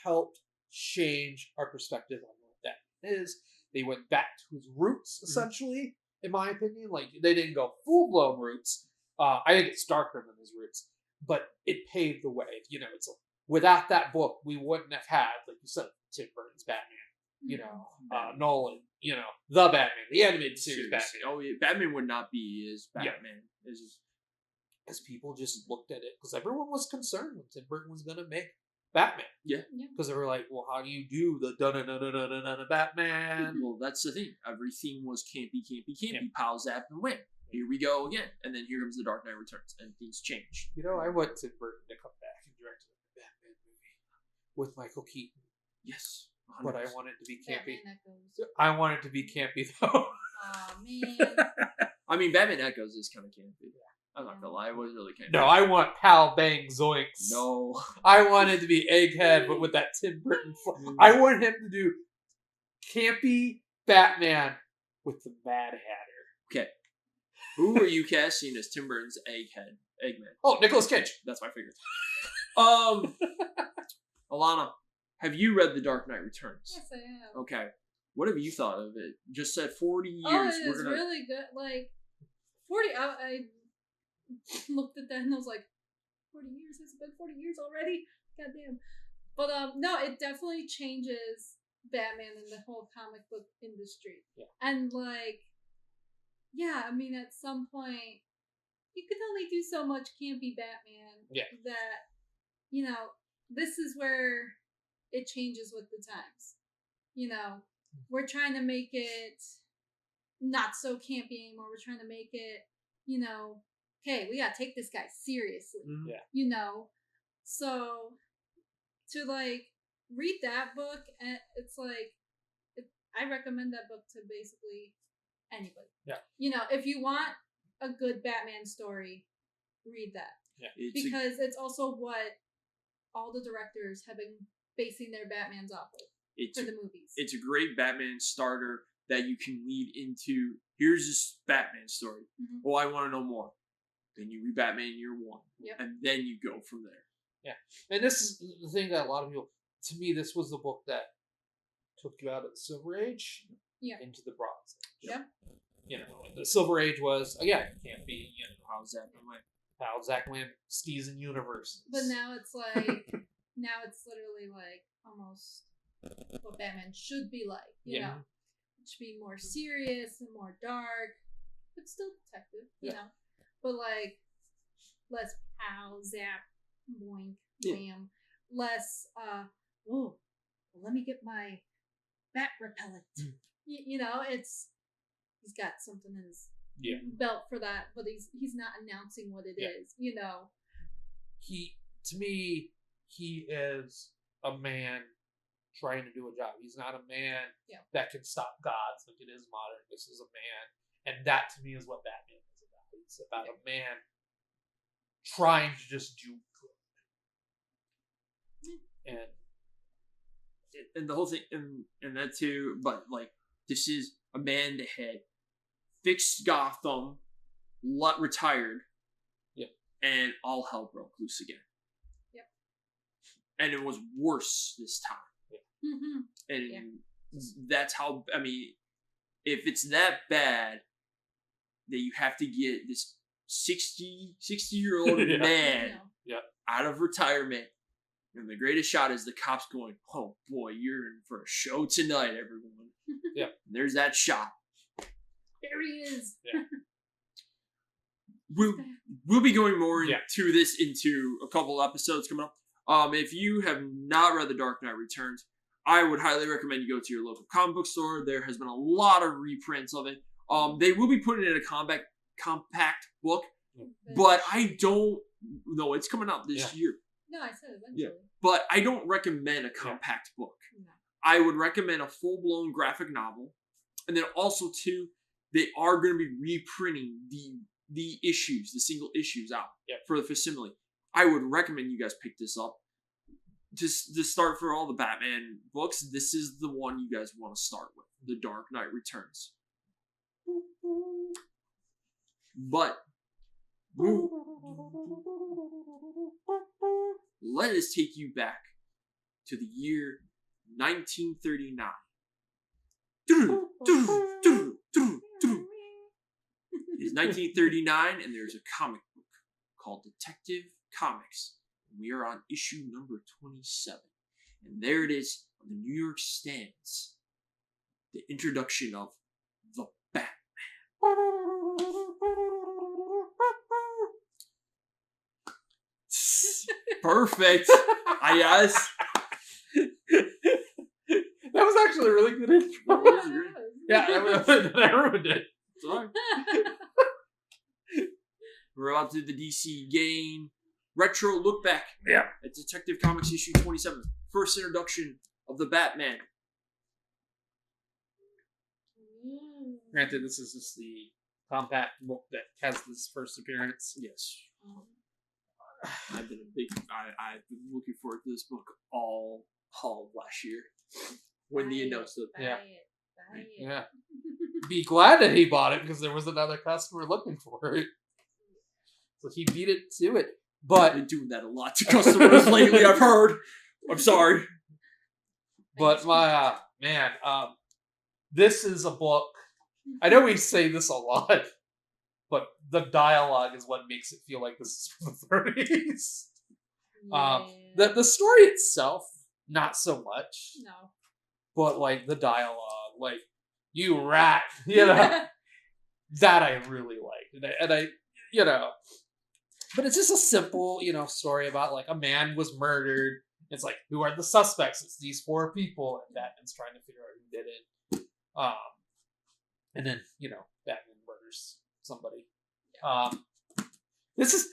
helped change our perspective on what that is. They went back to his roots, essentially, in my opinion. Like, they didn't go full-blown roots. I think it's darker than his roots. But it paved the way. You know, it's without that book, we wouldn't have had, like you said, Tim Burton's Batman. You know, Nolan, you know, the Batman, the animated series Batman. Oh, yeah. Batman would not be as Batman. Because people just looked at it, because everyone was concerned when Tim Burton was going to make Batman. Yeah. Because they were like, well, how do you do the da-da-da-da-da-da Batman? Well, that's the thing. Everything was campy. Pow, zap, and win. Here we go again. And then here comes The Dark Knight Returns, and things changed. You know, I want Tim Burton to come back and direct a Batman movie with Michael Keaton. Yes. 100%. But I want it to be campy. Echoes. I want it to be campy, though. Oh, man. I mean, Batman Echoes is kind of campy. I'm not gonna lie, it was really campy. No, I want Pal Bang Zoinks. No. I want it to be Egghead, but with that Tim Burton. I want him to do campy Batman with the Mad Hatter. Okay. Who are you casting as Tim Burton's Eggman? Oh, Nicolas Cage. That's my figure. Alanna, have you read The Dark Knight Returns? Yes, I have. Okay. What have you thought of it? Just said 40 years. Oh, it was really good. Like, 40, I looked at that and I was like, 40 years? It's been 40 years already? Goddamn. But, no, it definitely changes Batman and the whole comic book industry. Yeah. And, like, yeah, I mean, at some point, you could only do so much campy Batman. Yeah. That, you know, this is where it changes with the times. You know, we're trying to make it not so campy anymore. We're trying to make it, you know, okay, we gotta take this guy seriously. Mm-hmm. Yeah. You know? So, to, like, read that book, and it's like, I recommend that book to basically anybody. Yeah. You know, if you want a good Batman story, read that. Yeah. Because it's also what all the directors have been basing their Batmans off of for the movies. It's a great Batman starter that you can lead into. Here's this Batman story. Mm-hmm. Oh, I want to know more. Then you read Batman Year One. Yep. And then you go from there. Yeah. And this is the thing that a lot of people, to me, this was the book that took you out of the Silver Age into the Bronze Age. Yeah. You know, the Silver Age was, again, can't be, you know, How's that going? How Zach went Steven Universe. But now it's like, now it's literally like almost what Batman should be like. You Yeah. know, it should be more serious and more dark, but still detective. You know, but like less pow zap boink wham, less oh, let me get my bat repellent. You know, he's got something in his belt for that, but he's not announcing what it is. You know, to me, he is a man trying to do a job. He's not a man that can stop gods like it is modern. This is a man, and that to me is what Batman is about. It's about a man trying to just do good, and the whole thing, and that too. But like, this is a man that had fixed Gotham, retired, and all hell broke loose again. And it was worse this time. And that's how, I mean, if it's that bad that you have to get this 60-year-old man out of retirement, and the greatest shot is the cops going, oh boy, you're in for a show tonight, everyone. And there's that shot. There he is. We'll be going more into this into a couple episodes coming up. If you have not read The Dark Knight Returns, I would highly recommend you go to your local comic book store. There has been a lot of reprints of it. They will be putting it in a compact book, but I don't know. It's coming out this year. No, I said eventually. But I don't recommend a compact book. No. I would recommend a full-blown graphic novel. And then also, too, they are going to be reprinting the issues, the single issues out for the facsimile. I would recommend you guys pick this up. Just to start for all the Batman books, this is the one you guys want to start with. The Dark Knight Returns. But let us take you back to the year 1939. It is 1939, and there's a comic book called Detective Comics. We are on issue number 27. And there it is on the New York stands. The introduction of the Batman. Perfect. I guess. That was actually a really good intro. Yeah, I ruined it. Sorry. We're about to do the DC Gain retro look back at Detective Comics issue 27. First introduction of the Batman. Granted, this is just the compact book that has this first appearance. Yes. I've been looking forward to this book all last year when he announced it. Yeah. Be glad that he bought it because there was another customer looking for it. So he beat it to it. But I've been doing that a lot to customers lately, I've heard. I'm sorry. But my man, this is a book. I know we say this a lot, but the dialogue is what makes it feel like this is from the 30s. The story itself, not so much. No. But like the dialogue, like you rat, you know, that I really liked, and I, you know, but it's just a simple, you know, story about like a man was murdered. It's like, who are the suspects? It's these 4 people, and Batman's trying to figure out who did it. And then, you know, Batman murders somebody. This is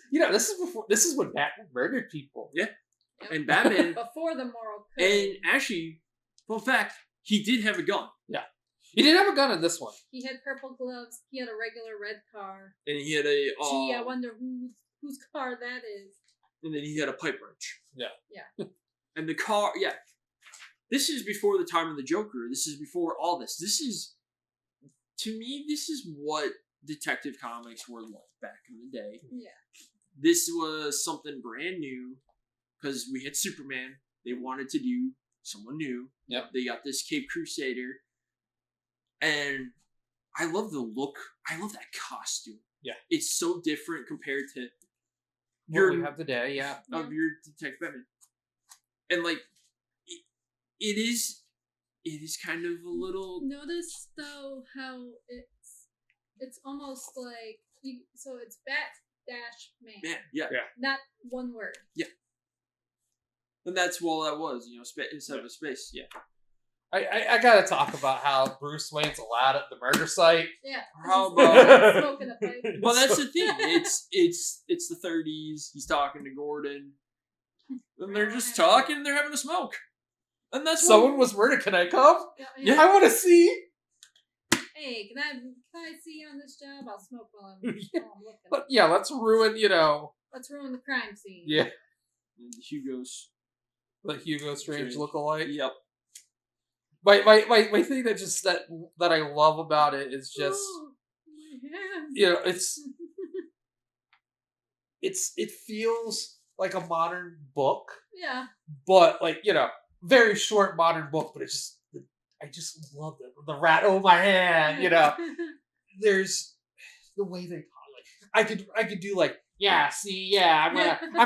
when Batman murdered people. Yeah. And Batman before the moral code. And actually, fun fact, he did have a gun. Yeah. He didn't have a gun in this one. He had purple gloves. He had a regular red car. And he had a gee, I wonder whose car that is. And then he had a pipe wrench. Yeah. And the car, this is before the time of the Joker. This is before all this. This is, to me, this is what Detective Comics were like back in the day. Yeah. This was something brand new because we had Superman. They wanted to do someone new. Yep. They got this Cape Crusader. And I love the look. I love that costume. Yeah. It's so different compared to what we have today, of your Detective Batman. And like, it is kind of a little. Notice though how it's almost like so it's bat dash man. Yeah. Not one word. Yeah. And that's that was, instead of a space. Yeah. I gotta talk about how Bruce Wayne's allowed at the murder site. Yeah. How about smoking a pipe? Well, that's the thing. It's the 30s. He's talking to Gordon, and they're just talking. And they're having a smoke, and that's someone was murdered. Can I come? Yeah. I want to see. Hey, can I see you on this job? I'll smoke while I'm looking. But yeah, let's ruin. Let's ruin the crime scene. Yeah. And the Hugo Strange lookalike. Yep. My thing that I love about it is just it feels like a modern book. Yeah. But very short modern book, but I just love the rat over my hand, There's the way they talk. I could do I'm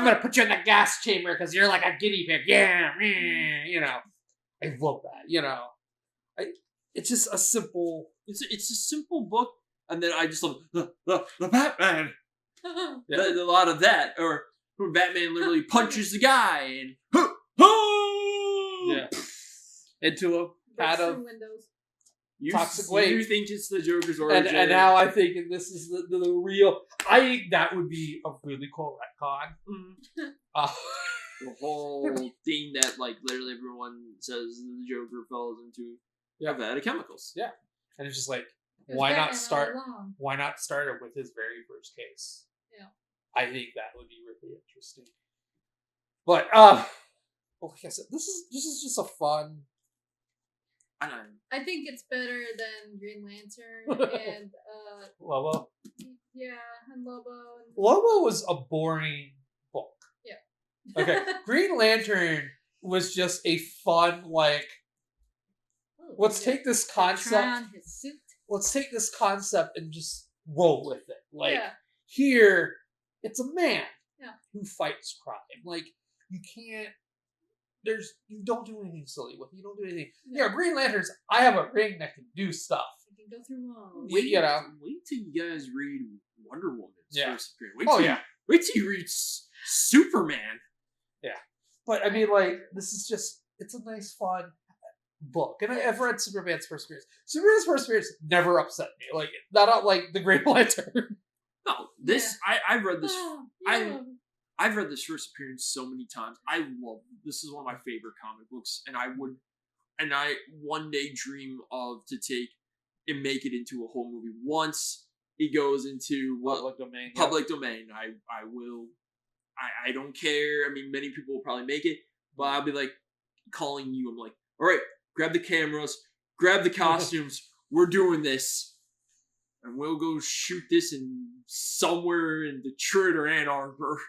gonna put you in the gas chamber because you're like a guinea pig. Yeah, I love that. It's just a simple. It's a simple book, and then I just love the Batman. A lot of that, or where Batman literally punches the guy and into a pad of windows. Toxic waste. You think it's the Joker's origin, and now I think this is the real. I think that would be a really cool retcon. The whole thing that literally everyone says the Joker falls into a vat of chemicals. Yeah, and it's just why not start it with his very first case? Yeah, I think that would be really interesting. But like I said, this is just a fun. I think it's better than Green Lantern and Lobo. Yeah, and Lobo. Lobo was a boring book. Yeah. Okay, Green Lantern was just a fun let's take this concept. Let's take this concept and just roll with it. Here, it's a man who fights crime. You can't. You don't do anything silly with it. You don't do anything. Yeah, Green Lanterns. I have a ring that can do stuff. You can go through walls. Wait till you guys read Wonder Woman's first appearance. Wait till you read Superman. Yeah, but I mean, this is it's a nice, fun book, and I've read Superman's first appearance. Superman's first appearance never upset me. Not like the Green Lantern. No, I've read this. I've read this first appearance so many times. I love this. Is one of my favorite comic books, and I one day dream of to take and make it into a whole movie. Once it goes into public domain, I will. I don't care. I mean, many people will probably make it, but I'll be calling you. I'm all right, grab the cameras, grab the costumes. We're doing this. And we'll go shoot this in somewhere in Detroit or Ann Arbor.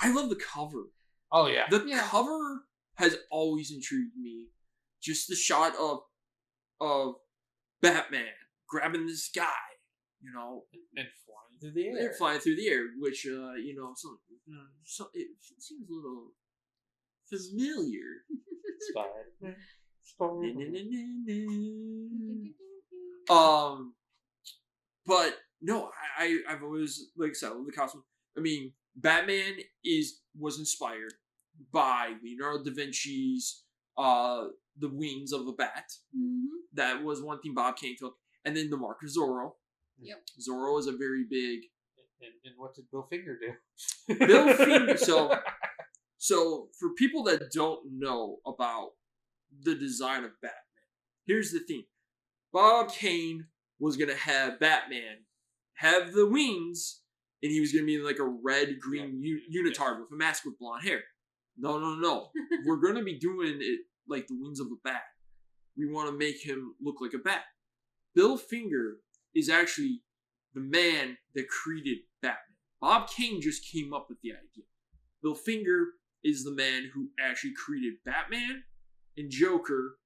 I love the cover. Oh yeah. The cover has always intrigued me. Just the shot of Batman grabbing this guy, and flying through the air. They're flying through the air, which it seems a little familiar. Spider-Man. But no, I've always like I said, the costume. I mean, Batman was inspired by Leonardo da Vinci's The Wings of a Bat. Mm-hmm. That was one thing Bob Kane took, and then the mark of Zorro. Yep. Zorro is a very big. And what did Bill Finger do? Bill Finger. So for people that don't know about the design of Batman, here's the thing: Bob Kane was gonna have Batman have the wings, and he was gonna be in like a red-green unitard with a mask with blonde hair. No. We're gonna be doing it like the wings of a bat. We want to make him look like a bat. Bill Finger is actually the man that created Batman. Bob Kane just came up with the idea. Bill Finger is the man who actually created Batman and Joker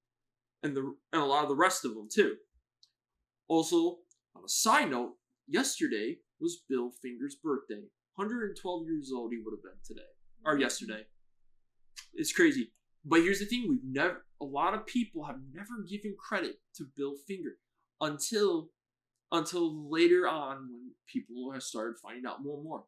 and a lot of the rest of them too. Also, on a side note, yesterday was Bill Finger's birthday. 112 years old he would have been today. Or yesterday. It's crazy. But here's the thing: a lot of people have never given credit to Bill Finger until later on when people have started finding out more and more.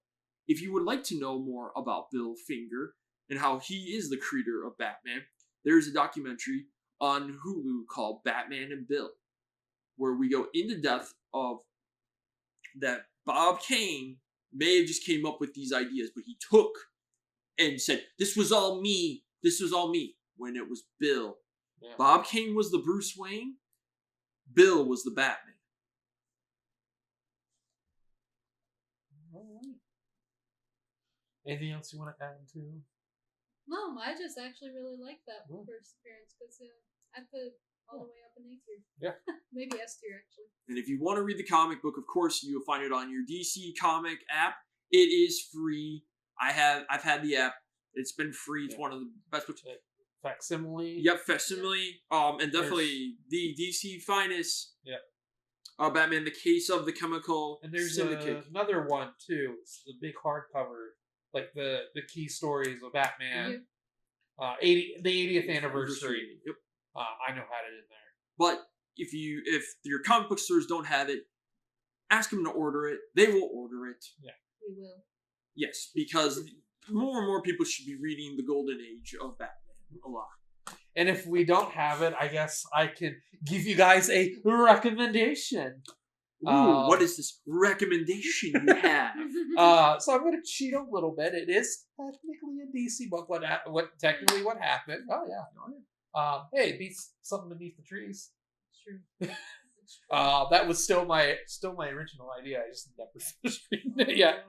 If you would like to know more about Bill Finger and how he is the creator of Batman, there's a documentary on Hulu called Batman and Bill, where we go into depth of that Bob Kane may have just came up with these ideas, but he took and said, this was all me, when it was Bill. Yeah. Bob Kane was the Bruce Wayne, Bill was the Batman. Anything else you want to add to? No, I just actually really liked that first appearance because I put it all the way up in A tier. Yeah. Maybe S tier, actually. And if you want to read the comic book, of course, you'll find it on your DC comic app. It is free. I've had the app. It's been free. It's one of the best books. Facsimile. Yep, facsimile. And definitely the DC finest. Yep. Batman: The Case of the Chemical Syndicate. And there's another one too. It's the big hardcover, like the key stories of Batman. The 80th anniversary. Yep. I know had it in there. But if your comic book stores don't have it, ask them to order it. They will order it. Yeah. We will. Yes, because more and more people should be reading the golden age of Batman a lot. And if we don't have it, I guess I can give you guys a recommendation. Ooh, what is this recommendation you have? So I'm going to cheat a little bit. It is technically a DC book. What happened? Oh yeah. Hey, it beats Something Beneath the Trees. It's true. That was still my original idea. I just never finished reading it yet.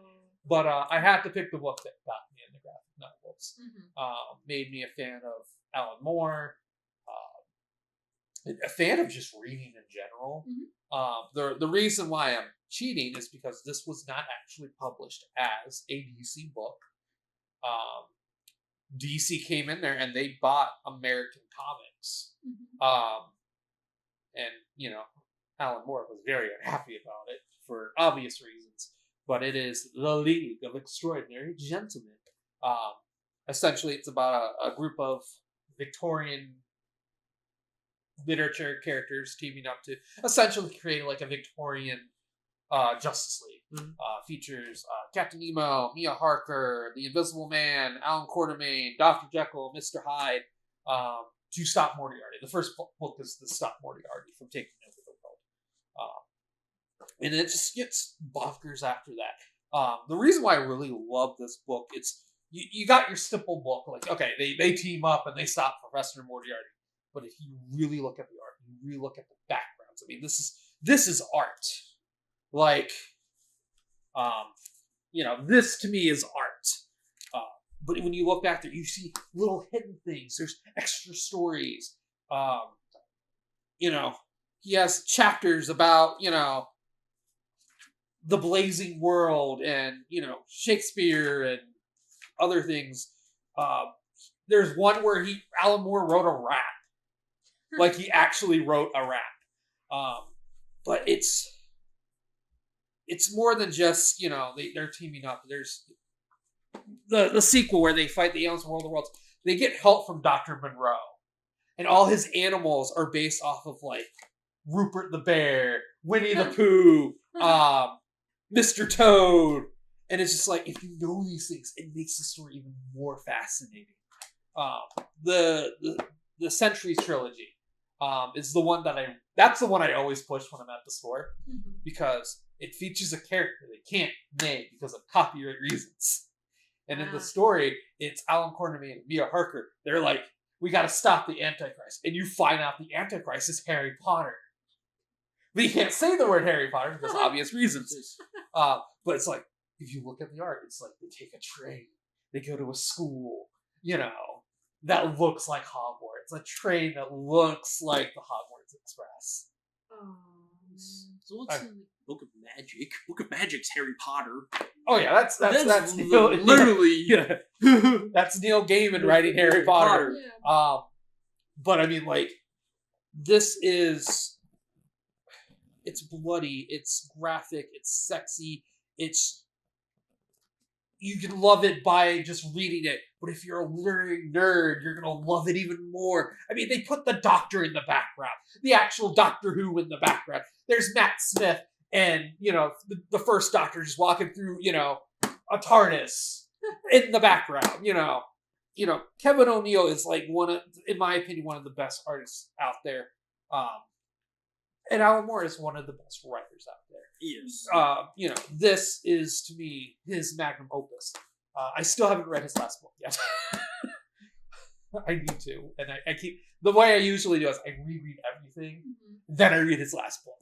But I had to pick the book that got me into graphic novels. Made me a fan of Alan Moore. A fan of just reading in general. The reason why I'm cheating is because this was not actually published as a DC book. DC came in there and they bought American Comics. And, you know, Alan Moore was very unhappy about it for obvious reasons. But it is The League of Extraordinary Gentlemen. Essentially, it's about a group of Victorian literature characters teaming up to essentially create like a Victorian Justice League. Features Captain Nemo, Mia Harker, The Invisible Man, Alan Quartermain, Dr. Jekyll, Mr. Hyde, to stop Moriarty. The first book is to stop Moriarty from taking over the world. And it just gets bonkers after that. The reason why I really love this book, it's you got your simple book, like, okay, they team up and they stop Professor Moriarty. But if you really look at the art, you really look at the backgrounds, I mean, this is art. Like, this to me is art. But when you look back there, you see little hidden things. There's extra stories. He has chapters about, the Blazing World and, Shakespeare and other things. There's one where Alan Moore wrote a rap. Like, he actually wrote a rap. But it's more than just, they're teaming up. There's the sequel where they fight the aliens in World of Worlds. They get help from Dr. Monroe. And all his animals are based off of, like, Rupert the Bear, Winnie the Pooh, Mr. Toad. And it's just like, if you know these things, it makes the story even more fascinating. The Centuries trilogy is the one that's the one I always push when I'm at the store, because it features a character they can't name because of copyright reasons. And in the story, it's Alan Quartermain and Mia Harker. They're like, we got to stop the Antichrist. And you find out the Antichrist is Harry Potter. But you can't say the word Harry Potter because obvious reasons. But it's like, if you look at the art, it's like they take a train. They go to a school, that looks like Hogwarts. A train that looks like the Hogwarts Express. Oh, man. So what's in Book of Magic? Book of Magic's Harry Potter. Oh yeah, that's Neil, literally that's Neil Gaiman writing Harry Potter. Yeah. But I mean, like, this is, it's bloody, it's graphic, it's sexy, it's you can love it by just reading it. But if you're a literary nerd, you're going to love it even more. I mean, they put the Doctor in the background. The actual Doctor Who in the background. There's Matt Smith and, the first Doctor just walking through, a TARDIS in the background, Kevin O'Neill is like in my opinion, one of the best artists out there. And Alan Moore is one of the best writers out there. Yes. This is to me his magnum opus. I still haven't read his last book yet. I need to, and I keep the way I usually do is I reread everything, then I read his last book.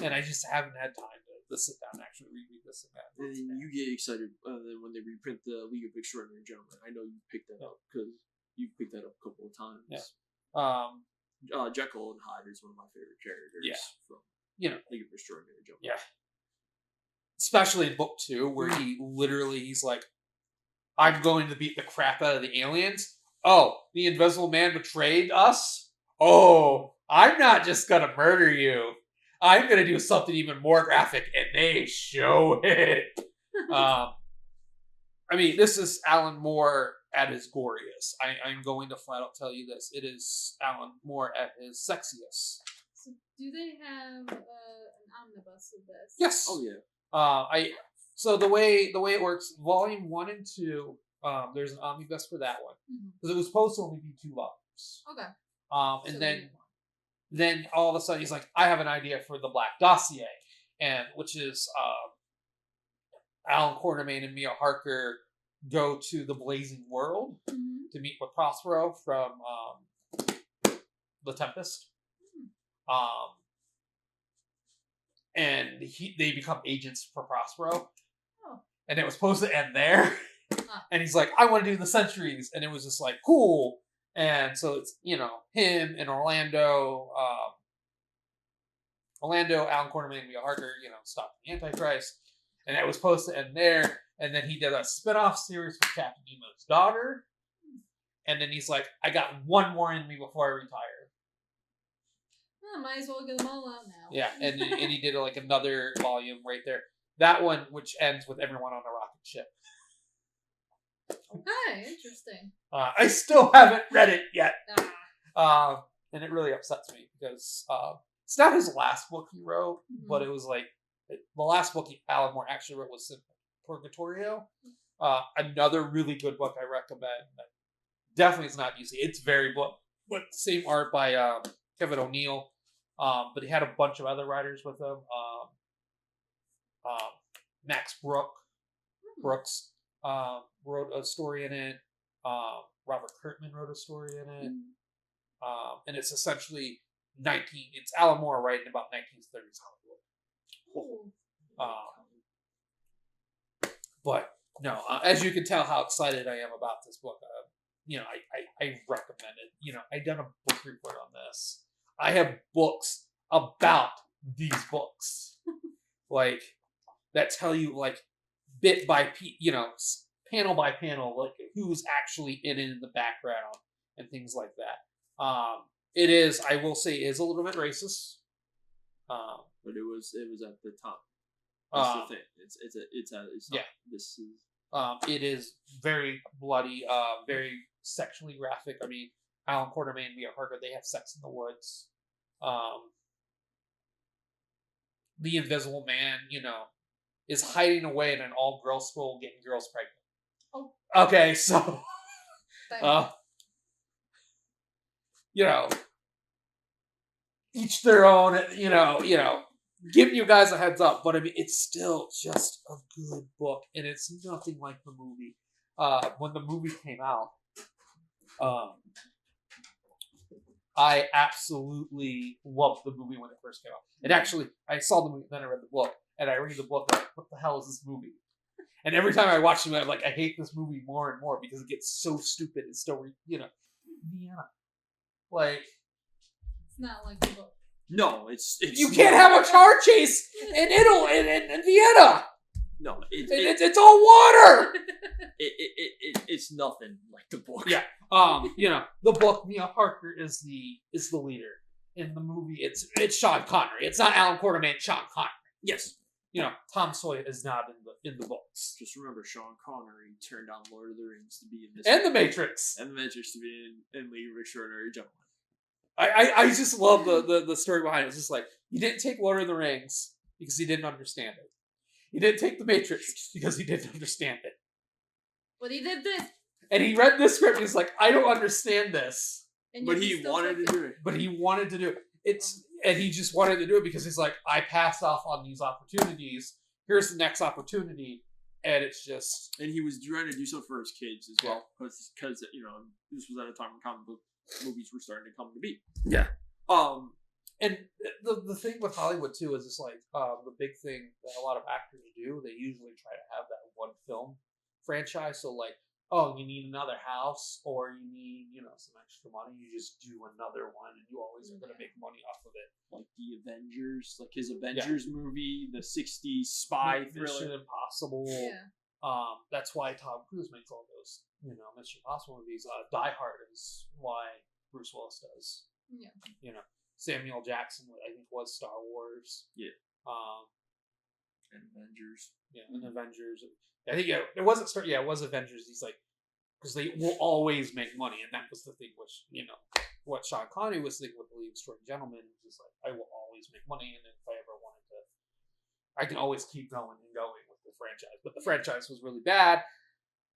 And I just haven't had time to sit down and actually reread this again. And you get excited when they reprint the League of Extraordinary Gentlemen. I know you picked that up because you've picked that up a couple of times. Yeah. Jekyll and Hyde is one of my favorite characters. Yeah. From League of Extraordinary Gentlemen. Yeah. Especially in book 2, where he's like, I'm going to beat the crap out of the aliens. Oh, the Invisible Man betrayed us? Oh, I'm not just going to murder you. I'm going to do something even more graphic, and they show it. This is Alan Moore at his goriest. I'm going to flat out tell you this. It is Alan Moore at his sexiest. So do they have an omnibus of this? Yes. Oh, yeah. So the way it works, volume 1 and 2, there's an omnibus for that one. Because it was supposed to only be 2 volumes. Okay. And then all of a sudden he's like, I have an idea for the Black Dossier, which is Alan Quartermain and Mia Harker go to the Blazing World to meet with Prospero from The Tempest. And they become agents for Prospero. Oh. And it was supposed to end there. And he's like, I want to do the Centuries. And it was just like, cool. And so it's, him and Orlando, Alan Quartermain, and Mia Harker, stop the Antichrist. And it was supposed to end there. And then he did a spin-off series for Captain Nemo's daughter. And then he's like, I got one more in me before I retire. Well, might as well get them all out now. Yeah, and he did like another volume right there. That one, which ends with everyone on a rocket ship. Okay, interesting. I still haven't read it yet. And it really upsets me because it's not his last book he wrote, but it was like the last book Alan Moore actually wrote was Purgatorio. Another really good book I recommend. Definitely is not easy. It's very book, but same art by Kevin O'Neill. But he had a bunch of other writers with him. Max Brooks wrote a story in it. Robert Kurtman wrote a story in it. And it's essentially it's Alan Moore writing about 1930s Hollywood. But no, as you can tell how excited I am about this book. I recommend it. I've done a book report on this. I have books about these books, like that tell you like bit by panel by panel, like who's actually in it in the background and things like that. It is, I will say, is a little bit racist. But it was at the top. That's the thing. It's yeah. This is. It is very bloody, very sexually graphic. I mean, Alan Quartermain and Mia Harker, they have sex in the woods. The Invisible Man, is hiding away in an all-girls school getting girls pregnant. Oh. Okay, so, each their own, giving you guys a heads up, but I mean, it's still just a good book, and it's nothing like the movie. When the movie came out, I absolutely loved the movie when it first came out. And actually, I saw the movie, then I read the book, and I read the book, like, what the hell is this movie? And every time I watch it, I'm like, I hate this movie more and more because it gets so stupid and so, Vienna. Like, it's not like the book. No, it's you can't have a car chase in Italy, in Vienna. No, it's all water. It's nothing like the book. Yeah. The book, Mia Harker is the leader. In the movie, it's Sean Connery. It's not Alan Quartermain, Sean Connery. Yes. Tom Sawyer is not in the books. Just remember, Sean Connery turned down Lord of the Rings to be in this, And The Matrix. and The Matrix to be in League of Extraordinary Gentlemen. I just love the story behind it. It's just like, he didn't take Lord of the Rings because he didn't understand it. He didn't take The Matrix because he didn't understand it. But he did this. And he read this script and he's like, I don't understand this. But he wanted to do it. But he wanted to do it. And he just wanted to do it because he's like, I passed off on these opportunities. Here's the next opportunity. And it's just... And he was trying to do so for his kids as well. Because, this was at a time when comic book movies were starting to come to be. Yeah. And the thing with Hollywood, too, is it's like, the big thing that a lot of actors do, they usually try to have that one film franchise. So, like, oh, you need another house, or you need, some extra money, you just do another one, and you always are going to make money off of it. Like the Avengers, like his Avengers movie, the 60s spy thriller. Mission Impossible. Yeah. That's why Tom Cruise makes all those, Mission Impossible movies. Die Hard is why Bruce Willis does. Yeah. Samuel Jackson, I think, was Star Wars. Yeah. And Avengers. Yeah, and Avengers. I think it wasn't it was Avengers. He's like, because they will always make money, and that was the thing. Which what Sean Connery was thinking with The League of Extraordinary Gentlemen is like, I will always make money, and if I ever wanted to, I can always keep going and going with the franchise. But the franchise was really bad,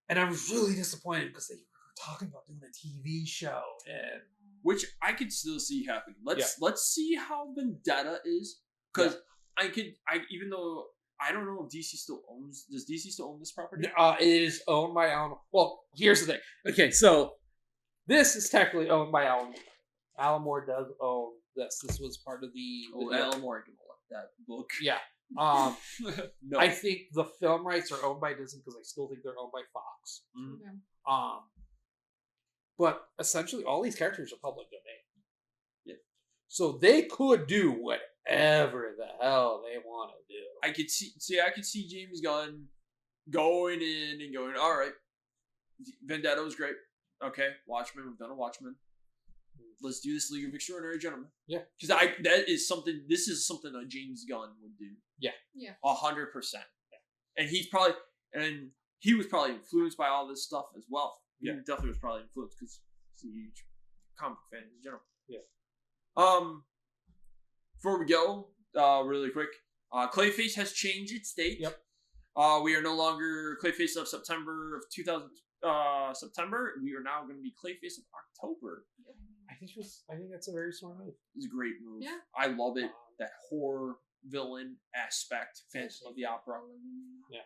and I was really disappointed because they were talking about doing a TV show, and which I could still see happening. Let's see how Vendetta is, because even though. I don't know if DC still owns... Does DC still own this property? It is owned by Alan... Well, here's the thing. Okay, so this is technically owned by Alan. Alan Moore does own this. This was part of the... Alan Moore can like that book. Yeah. No. I think the film rights are owned by Disney because I still think they're owned by Fox. Okay. But essentially all these characters are public domain. Yeah. So they could do whatever the hell they want to do. I could see James Gunn going in and going, all right, Vendetta was great. Okay, Watchmen, we've done a Watchmen. Let's do this League of Extraordinary Gentlemen. Yeah. Because this is something that James Gunn would do. Yeah. 100%. And he was probably influenced by all this stuff as well. Yeah. He definitely was probably influenced because he's a huge comic fan in general. Yeah. Before we go, really quick, Clayface has changed its date. Yep. We are no longer Clayface of September of 2000. September. We are now going to be Clayface of October. I think that's a very smart move. It's a great move. Yeah. I love it. That horror villain aspect, Phantom of the Opera. Yeah.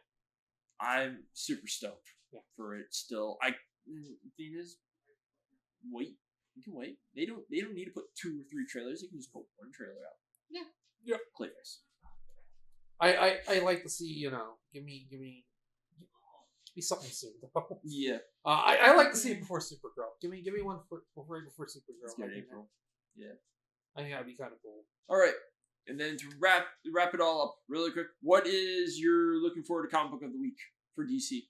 I'm super stoked for it still. The thing is, wait. You can wait. They don't need to put 2 or 3 trailers. They can just put 1 trailer out. Yeah. Clayface. I like to see, give me something soon though. Yeah. I like to see it before Supergirl. Give me one right before Supergirl. Let's get April. Yeah. I think that'd be kind of cool. All right. And then to wrap it all up really quick, what is your looking forward to comic book of the week for DC?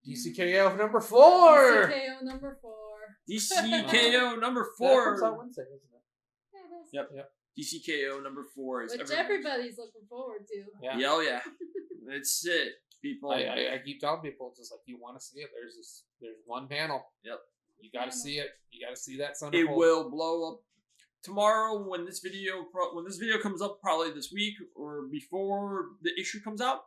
DCKO number 4. DCKO number 4. DCKO number 4. That comes out Wednesday, isn't it? Yeah, Yep. DCKO number 4 is which everybody's looking forward to. Yeah. Yeah. That's it, people. I keep telling people, just like, you want to see it. There's one panel. Yep. You got to see it. You got to see that centerfold. It will blow up tomorrow when this video comes up, probably this week or before the issue comes out.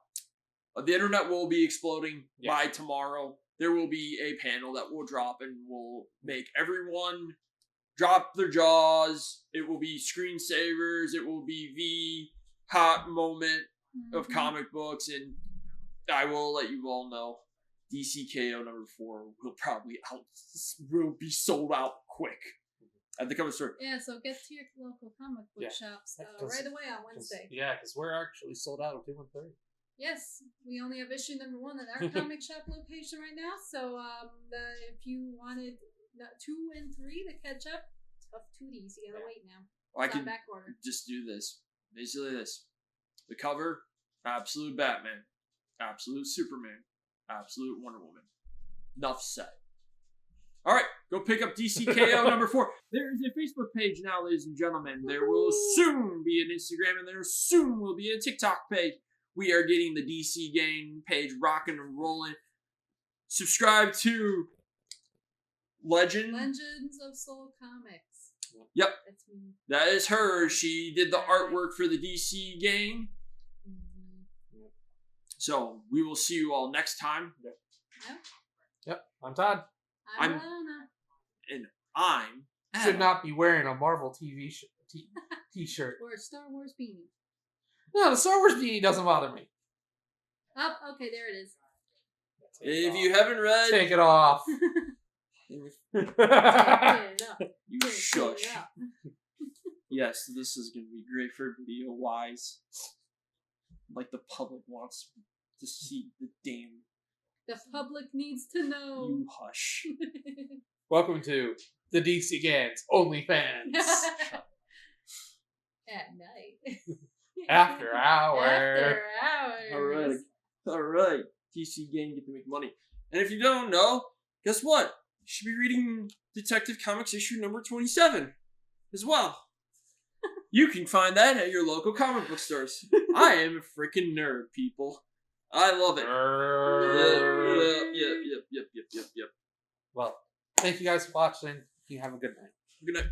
The internet will be exploding by tomorrow. There will be a panel that will drop and will make everyone drop their jaws. It will be screensavers. It will be the hot moment of comic books, and I will let you all know DCKO number 4 will be sold out quick at the comic store. Yeah, so get to your local comic book shops right away on Wednesday. Yeah, because we're actually sold out of 2 and 3. Yes, we only have issue number 1 at our comic shop location right now. So if you wanted 2 and 3 to catch up, tough tooties. You gotta wait now. I can back order. just do this. Basically this. The cover, absolute Batman, absolute Superman, absolute Wonder Woman. Enough said. All right, go pick up DCKO number 4. There is a Facebook page now, ladies and gentlemen. There will soon be an Instagram, and there soon will be a TikTok page. We are getting the DC Gang page rocking and rolling. Subscribe to Legends of Soul Comics. Yep. That's me. That is her. She did the artwork for the DC Gang. Mm-hmm. So we will see you all next time. Yep. I'm Todd. I'm I'm- Alanna. And I'm Should not be wearing a Marvel TV t-shirt. Or a Star Wars beanie. No, the Star Wars beanie doesn't bother me. Oh, okay, there it is. If you haven't read, Take it off. Take it up. you Take shush. it up. Yes, this is going to be great for video wise. Like the public wants to see the damn. The public needs to know. You hush. Welcome to the DC Gang's OnlyFans. At night. After hours. After hours. All right. DC Gang get to make money. And if you don't know, guess what? You should be reading Detective Comics issue number 27 as well. You can find that at your local comic book stores. I am a freaking nerd, people. I love it. Yep. Well, thank you guys for watching. You have a good night. Good night.